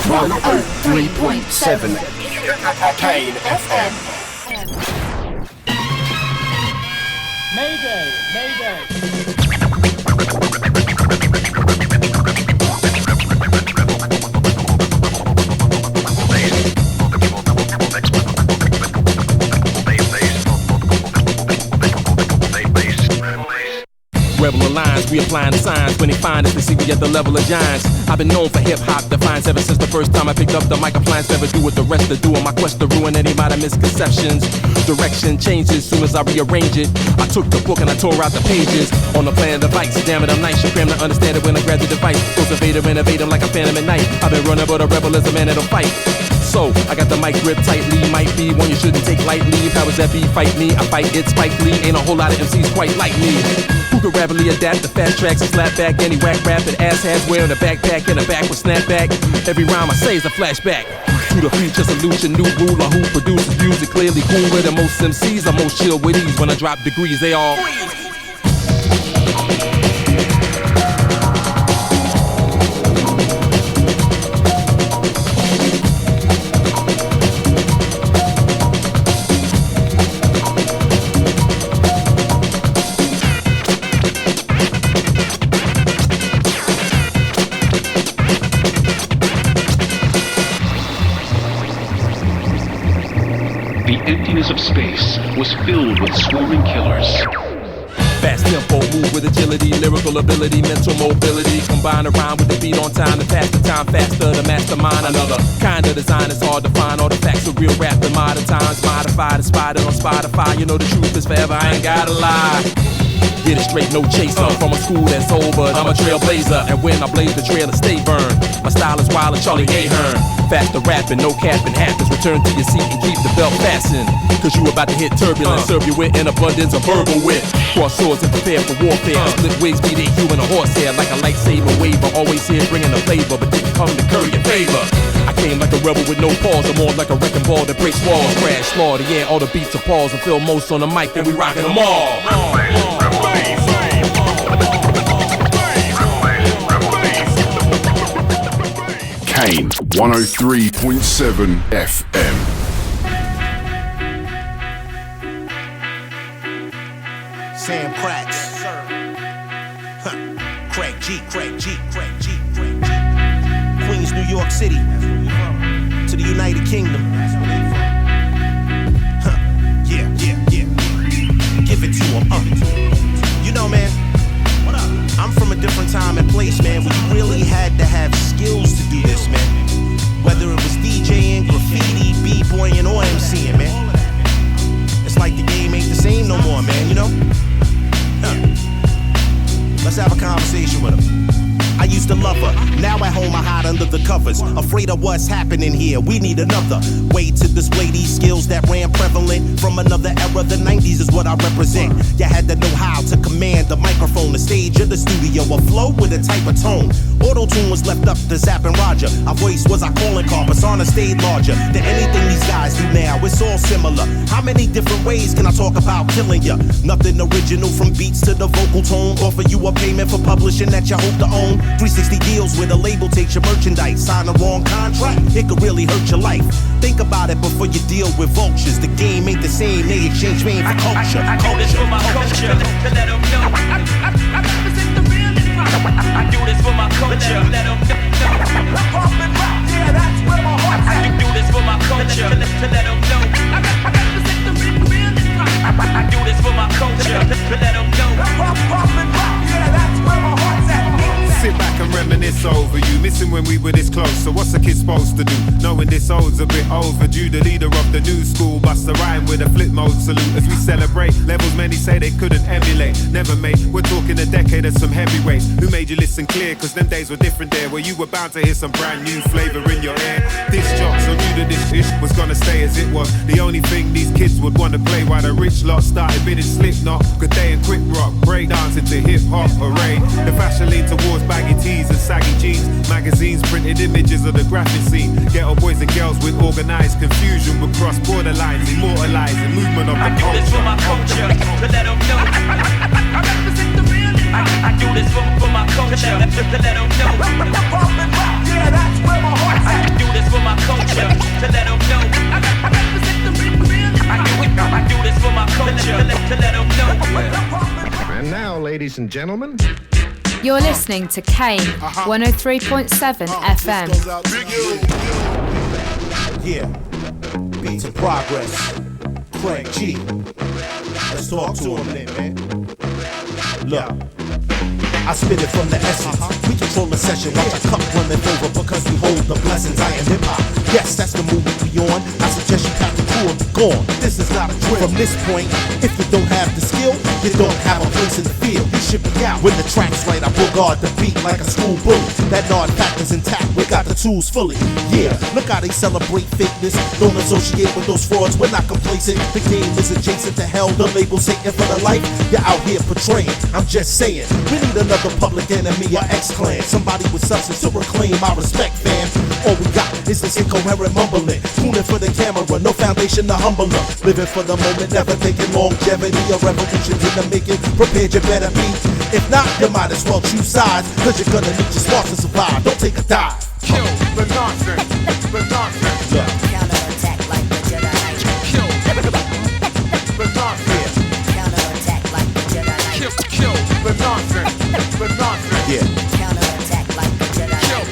103.7 Kane FM. Mayday, Mayday. Rebel Alliance, we applying the signs. When they find us, they see we at the level of giants. I've been known for hip-hop defiance ever since the first time I picked up the mic. Appliance never do what the rest are doing. My quest to ruin any minor misconceptions. Direction changes soon as I rearrange it. I took the book and I tore out the pages. On the plan device, damn it, I'm nice. You cram to understand it when I grab the device. Cultivate and innovate them like a phantom at night. I've been running, but a rebel is a man that'll fight. So, I got the mic grip tightly. Might be one you shouldn't take lightly. Powers that be fight me, I fight it Spike Lee. Ain't a whole lot of MCs quite like me. Who could rapidly adapt the fast tracks and slap back any whack rap that ass has wearing a backpack and a backward snapback. Every rhyme I say is a flashback to the future solution. New ruler who produces music clearly cooler than most MCs. I'm most chill with ease when I drop degrees. They all of space was filled with swarming killers. Fast tempo, move with agility, lyrical ability, mental mobility. Combine a rhyme with the beat on time to pass the time faster to mastermind. Another kind of design is hard to find. All the facts of real rap in modern times. Modified and spotted on Spotify. You know the truth is forever, I ain't gotta lie. Get it straight, no chaser. From a school that's over, I'm a trailblazer. And when I blaze the trail, it stay burned. My style is wild as Charlie Ahern. Faster rapping, no capping happens. Return to your seat and keep the belt fastened. Cause you about to hit turbulence. Serve you with an abundance of verbal wit. Cross swords and prepare for warfare. Split wigs, be they human or horsehair. Like a lightsaber waver. Always here bringing the flavor, but didn't come to curry your favor. I came like a rebel with no pause. I'm more like a wrecking ball that breaks walls. Crash, slaughter, yeah, all the beats are pause. And Phill most on the mic, then we rockin' them all. Kane 103.7 FM. Sam Cracks. Craig G. Queens, New York City. To the United Kingdom. Yeah. Give it to him. You know, man. I'm from a different time and place, man, where you really had to have skills to do this, man. Whether it was DJing, graffiti, b-boying, or MCing, man. It's like the game ain't the same no more, man, you know? Let's have a conversation with him. I used to love her, now at home I hide under the covers. Afraid of what's happening here, we need another way to display these skills that ran prevalent from another era. The 90s is what I represent. You had to know how to command the microphone, the stage, or the studio, a flow with a type of tone. Auto-tune was left up to Zapp and Roger. Our voice was our calling card, persona stayed larger than anything these guys do now. It's all similar. How many different ways can I talk about killing ya? Nothing original from beats to the vocal tone. Offer you a payment for publishing that you hope to own. 360 deals where the label takes your merchandise. Sign the wrong contract, it could really hurt your life. Think about it before you deal with vultures. The game ain't the same, they exchange fame for culture. I do this for my culture, to let them know. I represent the real hip hop. I do this for my culture, let them know. Yeah, that's where my heart's at. I do this for my culture, to let them know. I represent the real hip hop. I do this for my culture, to let them know. Yeah, that's where my heart's at. Sit back and reminisce over you, missing when we were this close. So what's a kid supposed to do? Knowing this old's a bit overdue. The leader of the new school busts a rhyme with a flip mode salute as we celebrate levels many say they couldn't emulate. Never mate, we're talking a decade of some heavyweights. Who made you listen clear? Cause them days were different there, where you were bound to hear some brand new flavor in your ear. This jock, so knew that this ish was gonna stay as it was. The only thing these kids would wanna play while the rich lot started bidding Slipknot, Good Day and Quick Rock, break dancing to hip hop parade. The fashion leaned towards baggy tees and saggy jeans. Magazines printed images of the graphic scene. Ghetto boys and girls with organized confusion would cross border lines, immortalizing movement of the culture. I do this for my culture, to let them know. I represent the real hip hop. I do this for my culture, to let them know. Yeah, that's where my heart's at. I do this for my culture, to let them know. I represent the real hip hop. I do this for my culture, to let them know. And now, ladies and gentlemen, You're listening to Kane 103.7 FM. Yeah, beats in progress. Craig G. Let's talk to him then, man. Look, I spit it from the essence. We control the session, watch our cup running over because we hold the blessings. I am hip hop. Yes, that's the movie we on. I suggest you pack the crew and be gone. This is not a drill. From this point, if you don't have the skill, you don't have a place in the field. You should be out when the track's right. I boogard the beat like a school bully. That nod factor's intact. We got the tools fully. Yeah, look how they celebrate fakeness. Don't associate with those frauds. We're not complacent. The game is adjacent to hell. The label Satan for the life you're out here portraying. I'm just saying, we need another public enemy or X-Clan. Somebody with substance to reclaim our respect, fam. All we got is this incoherent mumbling. Tuning for the camera, no foundation to humble them. Living for the moment, never thinking longevity or revolutions in the making. Prepared you better be. If not, you might as well choose sides, cause you're gonna need your smarts to survive. Don't take a dive. Kill the nonsense, the nonsense. Yeah. Counterattack like the Jedi Knight. Kill the nonsense. Counterattack like the Jedi Knight. Kill the nonsense, the nonsense. Yeah. Counterattack like the Jedi Knight.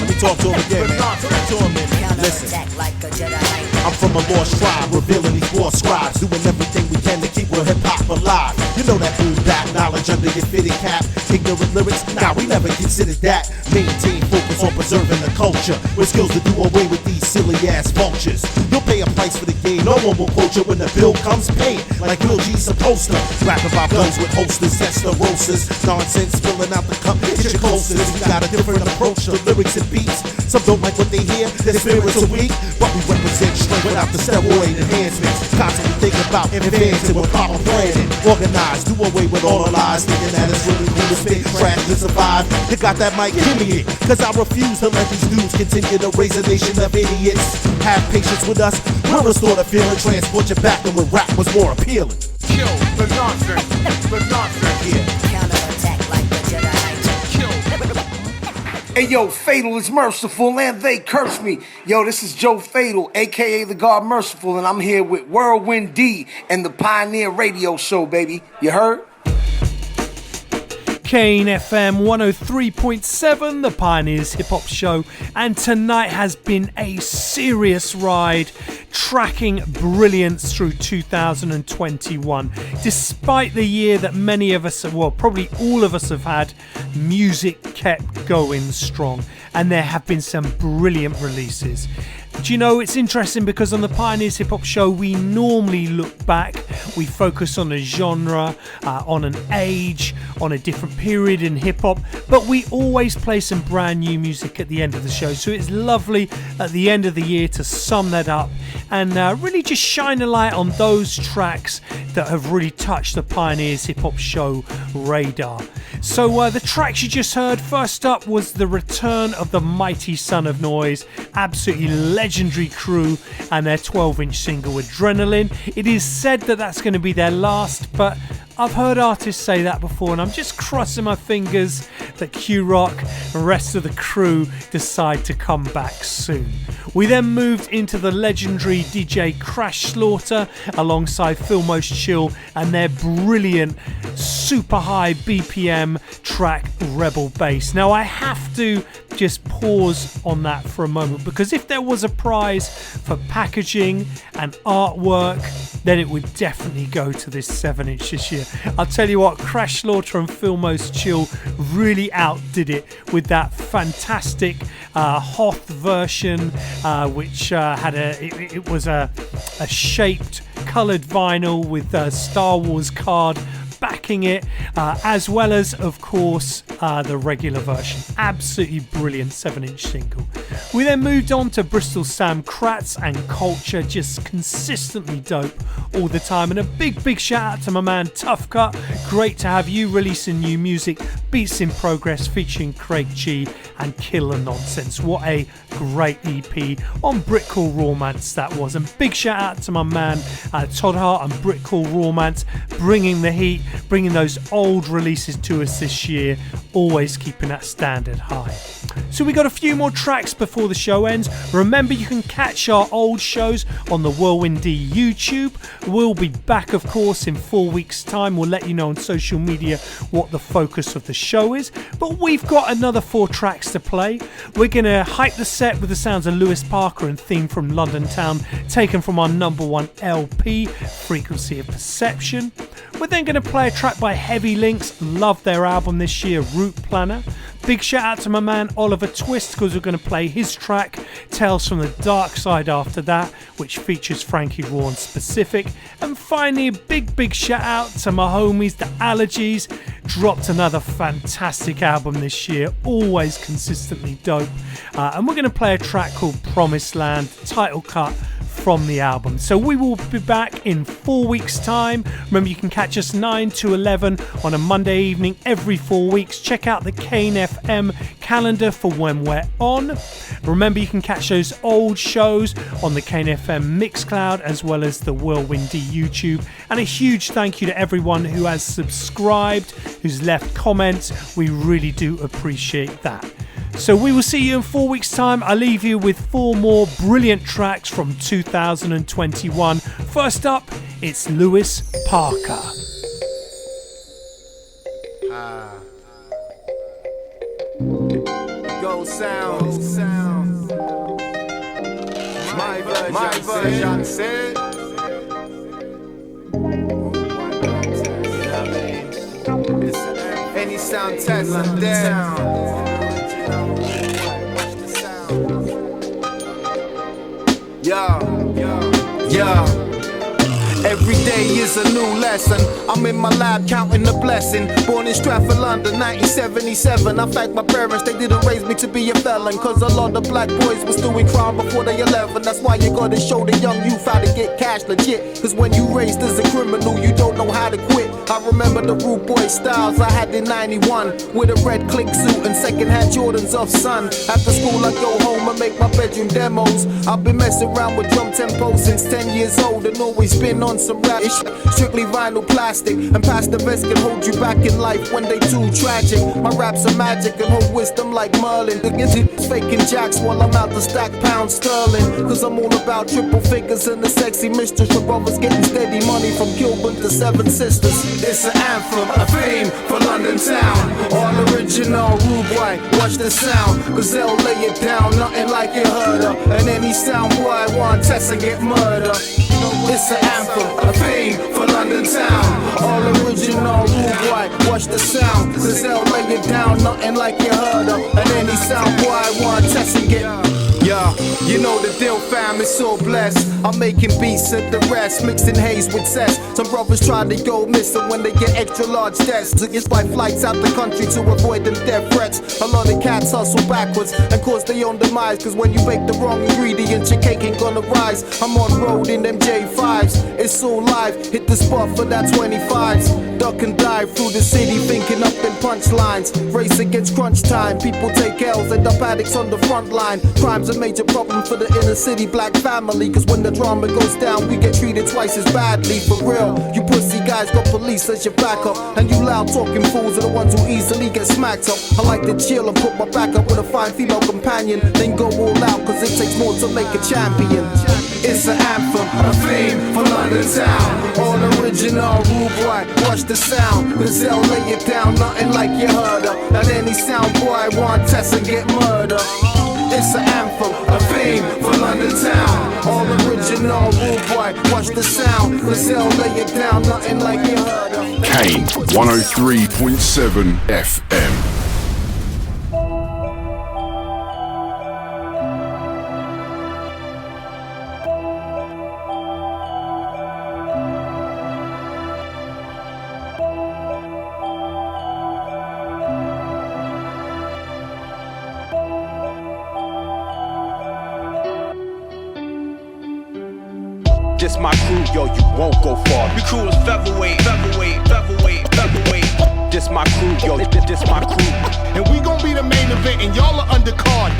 Let me talk to him again, man. Talk to him, man. Listen. Counterattack like a Jedi Knight. I'm from a lost tribe, revealing these war scribes, doing everything we can to keep real hip-hop alive. You know that boom bap knowledge under your fitted cap. Ignorant lyrics, nah, we never considered that. Maintain focus on preserving the culture, with skills to do away with these silly-ass vultures. You'll pay a price for the game, no one will quote you when the bill comes paid, like Will G's supposed to. Rapping about guns with holsters, testarossas, nonsense spilling out the cup, get your closest. We got a different approach to lyrics and beats. Some don't like what they hear, their spirits are weak, but we represent strength without the steroid enhancements. Constantly thinking about advancing with proper planning. Organized, do away with all the lies, thinking that it's really cool to spit trash to survive. You got that mic, give me it, cause I refuse to let these dudes continue to raise a nation of idiots. Have patience with us, we'll restore the feeling, transport you back to when rap was more appealing. Kill the nonsense, the nonsense. Yeah. Counterattack like the Jedi Knight. Hey yo, Fatal is merciful and they curse me. Yo, this is Joe Fatal, aka the God Merciful, and I'm here with Whirlwind D and the Pioneer Radio Show, baby. You heard? Kane FM 103.7, the Pioneers Hip Hop Show, and tonight has been a serious ride, tracking brilliance through 2021. Despite the year that many of us, well, probably all of us have had, music kept going strong, and there have been some brilliant releases. Do you know, it's interesting because on the Pioneers Hip Hop Show we normally look back, we focus on a genre, on an age, on a different period in hip hop, but we always play some brand new music at the end of the show. So it's lovely at the end of the year to sum that up and really just shine a light on those tracks that have really touched the Pioneers Hip Hop Show radar. So the tracks you just heard, first up was the return of the mighty Son of Noise, absolutely legendary crew, and their 12-inch single Adrenaline. It is said that that's going to be their last, but I've heard artists say that before, and I'm just crossing my fingers that Q-Rock and the rest of the crew decide to come back soon. We then moved into the legendary DJ Crash Slaughter alongside Phill Most Chill and their brilliant super high BPM track Rebel Bass. Now I have to just pause on that for a moment, because if there was a prize for packaging and artwork, then it would definitely go to this 7-inch this year. I'll tell you what, Crash Slaughter and Phill Most Chill really outdid it with that fantastic Hoth version, which had it was a shaped coloured vinyl with a Star Wars card backing it, as well as, of course, the regular version. Absolutely brilliant 7-inch single. We then moved on to Bristol Sam Kratz and Culture, just consistently dope all the time. And a big shout out to my man Tough Cut. Great to have you releasing new music. Beats in Progress featuring Craig G and Killer Nonsense. What a great EP on Britcall Romance that was. And big shout out to my man Todd Hart and Britcall Romance, bringing the heat, bringing those old releases to us this year, always keeping that standard high. So we got a few more tracks before the show ends. Remember, you can catch our old shows on the Whirlwind D YouTube. We'll be back, of course, in 4 weeks' time. We'll let you know on social media what the focus of the show is. But we've got another 4 tracks to play. We're going to hype the set with the sounds of Lewis Parker and Theme from London Town, taken from our #1 LP, Frequency of Perception. We're then going to play a track by Heavy Links. Love their album this year, Route Planner. Big shout out to my man Oliver Twist, because we're going to play his track Tales from the Dark Side after that, which features Frankie Raw and Specific. And finally, a big shout out to my homies the Allergies. Dropped another fantastic album this year, always consistently dope. And we're going to play a track called Promised Land, title cut from the album. So we will be back in 4 weeks' time. Remember, you can catch us 9 to 11 on a Monday evening every 4 weeks. Check out the Kane FM calendar for when we're on. Remember, you can catch those old shows on the Kane FM Mixcloud as well as the Whirlwind D YouTube. And a huge thank you to everyone who has subscribed, who's left comments. We really do appreciate that. So we will see you in 4 weeks' time. I'll leave you with 4 more brilliant tracks from 2021. First up, it's Lewis Parker. Go sound. My version said. Any sound test and down. Yeah. Every day is a new lesson. I'm in my lab counting the blessing. Born in Stratford, London, 1977. I thank my parents, they didn't raise me to be a felon. Cause a lot of black boys was doing crime before they 11. That's why you gotta show the young youth how to get cash legit. Cause when you raised as a criminal, you don't know how to quit. I remember the rude boy styles I had in 91. With a red click suit and second-hand Jordans off Sun. After school I go home and make my bedroom demos. I've been messing around with drum tempo since 10 years old. And always been on some rap ish, strictly vinyl plastic. And past the vest can hold you back in life when they too tragic. My raps are magic and hold wisdom like Merlin. It's faking jacks while I'm out to stack pounds sterling. Cause I'm all about triple figures and the sexy mistress. Your brothers getting steady money from Kilburn to Seven Sisters. It's an anthem, a theme for London town. All original, rude boy, watch the sound. Cause they'll lay it down, nothing like you heard of. And any sound boy want test and get murdered. It's an anthem, a theme for London town. All original, rude boy, watch the sound. Cause they'll lay it down, nothing like you heard of. And any sound boy want test and get. Yeah, you know the deal, fam, is so blessed. I'm making beats at the rest, mixing haze with zest. Some brothers try to go missing when they get extra large debts. To get by flights out the country to avoid them death threats. A lot of cats hustle backwards and cause their own demise. Cause when you bake the wrong ingredients, your cake ain't gonna rise. I'm on road in them J5s, it's so live. Hit the spot for that 25s. Duck and dive through the city. city thinking up in punchlines. Race against crunch time. People take L's, end up addicts on the front line. Crime's a major problem for the inner city black family. Cause when the drama goes down, we get treated twice as badly. For real, you pussy guys got police as your backup. And you loud talking fools are the ones who easily get smacked up. I like to chill and put my back up with a fine female companion. Then go all out cause it takes more to make a champion. It's an anthem, a theme for London town. All original, rude boy, watch the sound. Gazelle lay it down, nothing like you heard her. And any sound boy want test and get murdered. It's an anthem, a theme for London town. All original, rude boy, watch the sound. Gazelle lay it down, nothing like you heard her. Kane 103.7 FM. This my crew, yo, you won't go far. Your crew is featherweight, featherweight, featherweight, featherweight. This my crew, yo, this my crew. And we gon' be the main event and y'all are undercard.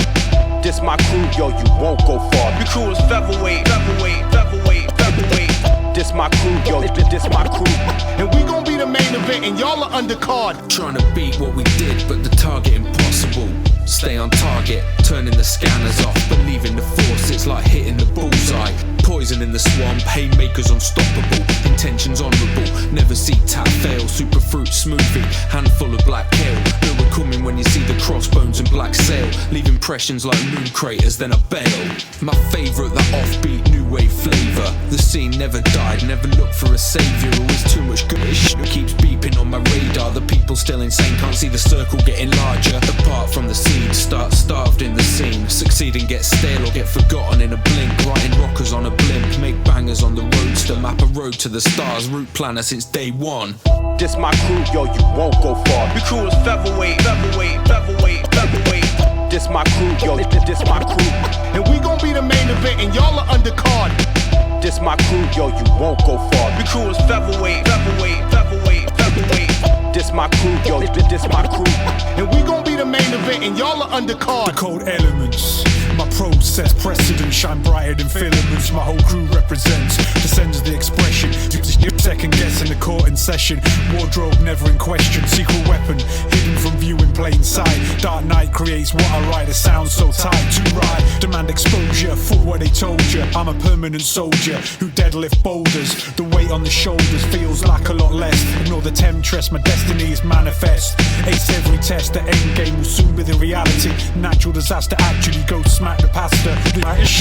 This my crew, yo, you won't go far. Your crew is featherweight, featherweight, featherweight, featherweight. This my crew, yo, this my crew. And we gon' be the main event and y'all are undercard. Trying to beat what we did, but the target impossible. Stay on target, turning the scanners off. Believe in the force, it's like hitting the bullseye. Poison in the swamp, haymakers unstoppable. Intentions honourable, never see tap fail. Super fruit smoothie, handful of black kale. Know we're coming when you see the crossbones and black sail. Leave impressions like moon craters, then I bail. My favourite, that offbeat new wave flavour. The scene never died, never looked for a saviour. Always too much good shit keeps beeping on my radar. The people still insane, can't see the circle getting larger. Apart from the seed, start starved in the scene. Succeed and get stale or get forgotten in a blink. Writing rockers on a blimp, make bangers on the roadster. Map a road to the stars, route planner since day one. This my crew, yo, you won't go far. Your crew is featherweight, featherweight, featherweight, featherweight. This my crew, yo, this my crew. And we gon' be the main event and y'all are undercard. This my crew, yo, you won't go far. Your crew is featherweight, featherweight, featherweight, featherweight. This my crew, yo, this my crew. And we gon' be the main event and y'all are undercard. The cold elements. My process precedent shine brighter than filaments. My whole crew represents, descends the expression. You second guessing the court in session. Wardrobe never in question. Secret weapon hidden from view in plain sight. Dark night creates what I write. It sounds so tight to ride. Demand exposure, full what they told you. I'm a permanent soldier who deadlift boulders. The weight on the shoulders feels like a lot less. Ignore the temptress, my destiny is manifest. Ace every test, the end game will soon be the reality. Natural disaster actually go smack the pasta.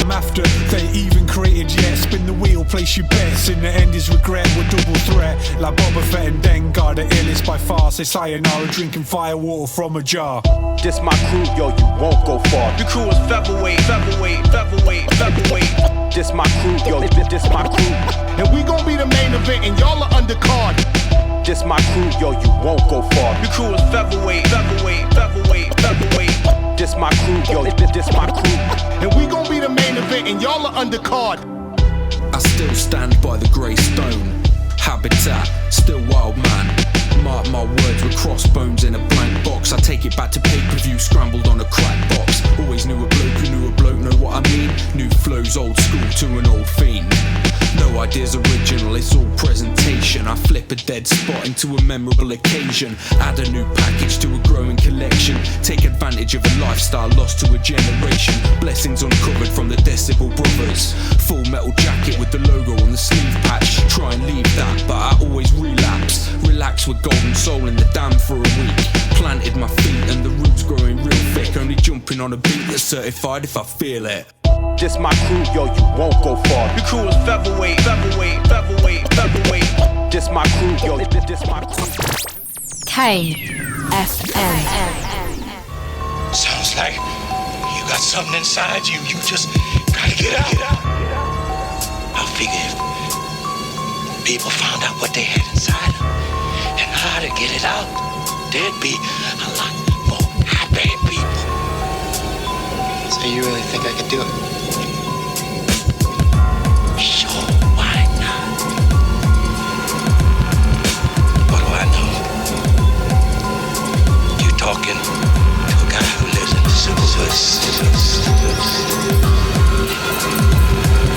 I'm after, they even created yet. Spin the wheel, place your bets. In the end is regret, we're double threat. Like Boba Fett and Dengar, the illest by far. Say sayonara, drinking fire water from a jar. This my crew, yo, you won't go far. Your crew is featherweight, featherweight, featherweight, featherweight. This my crew, yo, this my crew. And we gon' be the main event and y'all are undercard. This my crew, yo, you won't go far. Your crew is featherweight, featherweight, featherweight, featherweight. This my crew, yo, this my crew. And we gon' be the main event and y'all are undercard. I still stand by the grey stone. Habitat, still wild man. Mark my words with crossbones in a blank box. I take it back to pay-per-view, scrambled on a crack box. Always knew a bloke who knew a bloke, know what I mean? New flows, old school to an old fiend. No ideas original, it's all presentation. I flip a dead spot into a memorable occasion. Add a new package to a growing collection. Take advantage of a lifestyle lost to a generation. Blessings uncovered from the Decibel Brothers. Full metal jacket with the logo on the sleeve patch. Try and leave that, but I always relapse. Relax with golden soul in the dam for a week. Planted my feet and the roots growing real thick. Only jumping on a beat that's certified if I feel it. This my crew, yo, you won't go far. Your crew is featherweight, featherweight, featherweight, featherweight. This my crew, yo, this my crew. Kane FM. Sounds like you got something inside you. You just gotta get out. I figure if people found out what they had inside them and how to get it out, there'd be a lot more happy people. So you really think I could do it? Sure, why not? What do I know?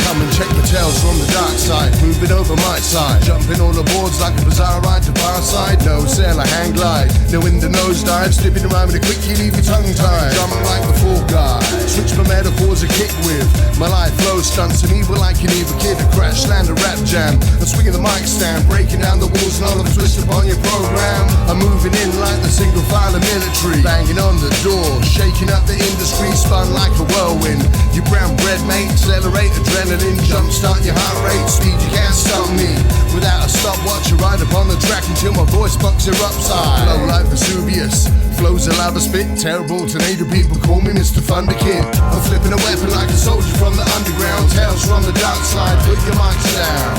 Come and check the tales from the dark side, moving over my side, jumping on the boards like a bizarre ride to bar side. No sail, I hang glide, no in the nosedive, slipping around with a quickie, leave your tongue tied. Drumming like the Fall Guy, switch my metaphors a kick with. My life flows stunts and evil like an evil kid. A crash land, a rap jam, I'm swinging the mic stand, breaking down the walls and all of the twist upon your program. I'm moving in like the single file of military, banging on the door, shaking up the industry, spun like a whirlwind. You brown bread mate, accelerate adrenaline, jumpstart your heart rate, speed you can't stop me. Without a stopwatch, you ride upon the track until my voice bucks your upside. Flow like Vesuvius, flows a lava spit, terrible tornado, people call me Mr. Thunderkid. I'm flipping a weapon like a soldier from the underground, tales from the dark side. Put your mics down,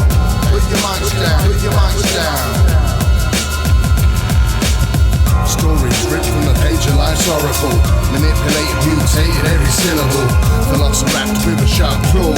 put your mics down, put your mics down. Stories ripped from the page of life's oracle, manipulated, mutated every syllable. Velociraptor with a sharp claw,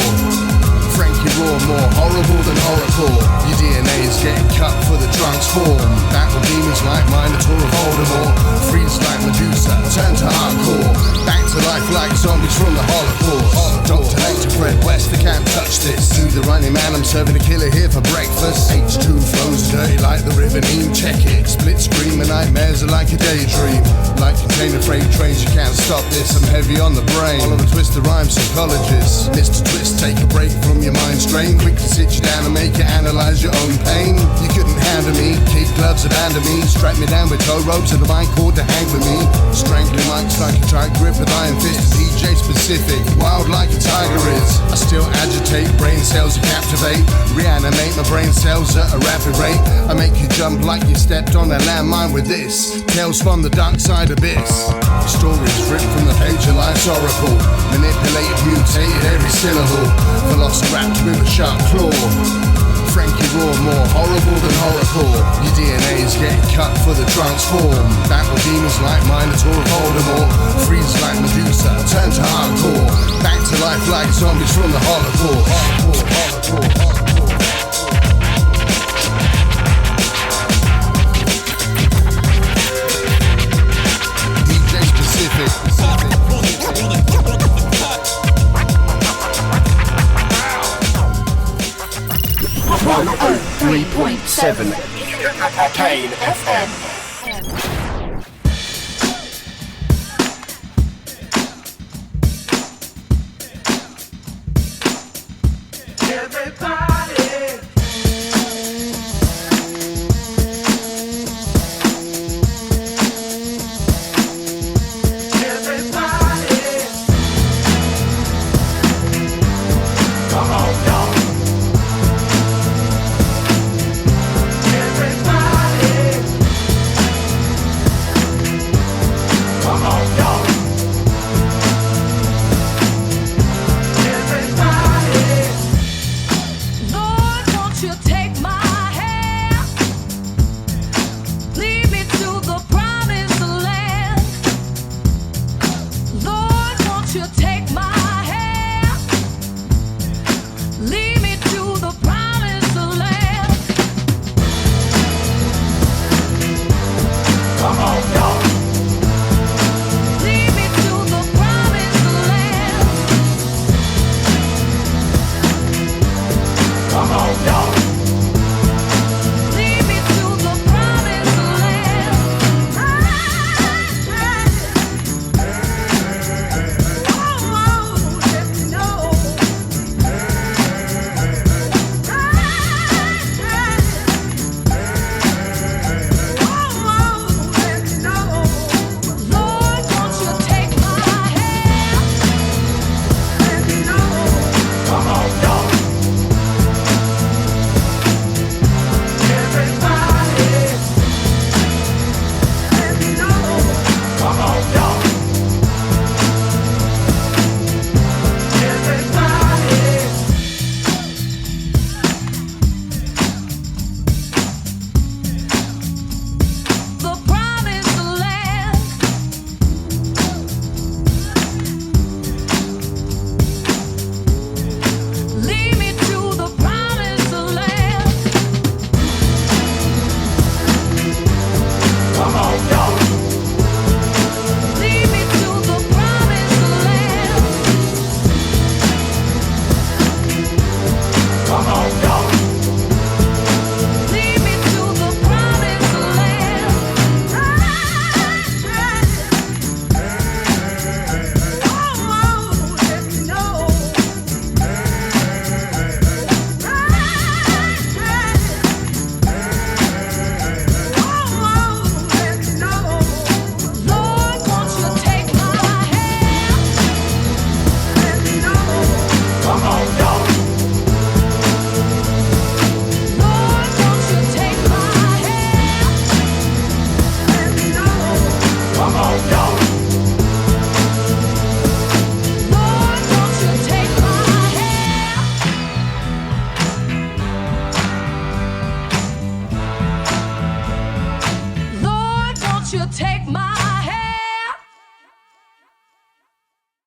Frankie Raw, more horrible than horrible. Your DNA is getting cut for the transform. Battle demons like Minotaur of Voldemort, freeze like Medusa, turn to hardcore. Back to life like zombies from the Holocaust. Dr. Nature, Fred West, they can't touch this. To the running man, I'm serving a killer here for breakfast. H2 flows dirty like the river Neme, check it. Split screen, my nightmares are like a daydream. Like container freight trains, you can't stop this. I'm heavy on the brain, all of a twist of rhyme psychologist. Mr. Twist, take a break from your mind strain. Quick to sit you down and make you analyze your own pain. You couldn't handle me, kid gloves abandon me. Strap me down with tow ropes and a mic cord to hang with me. Strangling mics like a tight grip with iron fist. DJ specific, wild like a tiger is. I still agitate, brain cells you captivate. Reanimate my brain cells at a rapid rate. I make you jump like you stepped on a landmine with this. Tales from the dark side abyss. Stories ripped from the page of life's oracle, manipulated, mutated every syllable. Velociraptor with a sharp claw, Frankie Raw, more horrible than horrible. Your DNA is getting cut for the transform. Battle demons like Minotaur of Voldemort, freeze like Medusa, turn to hardcore. Back to life like zombies from the Holocaust. DJ specific. 103.7 Kane FM. Everybody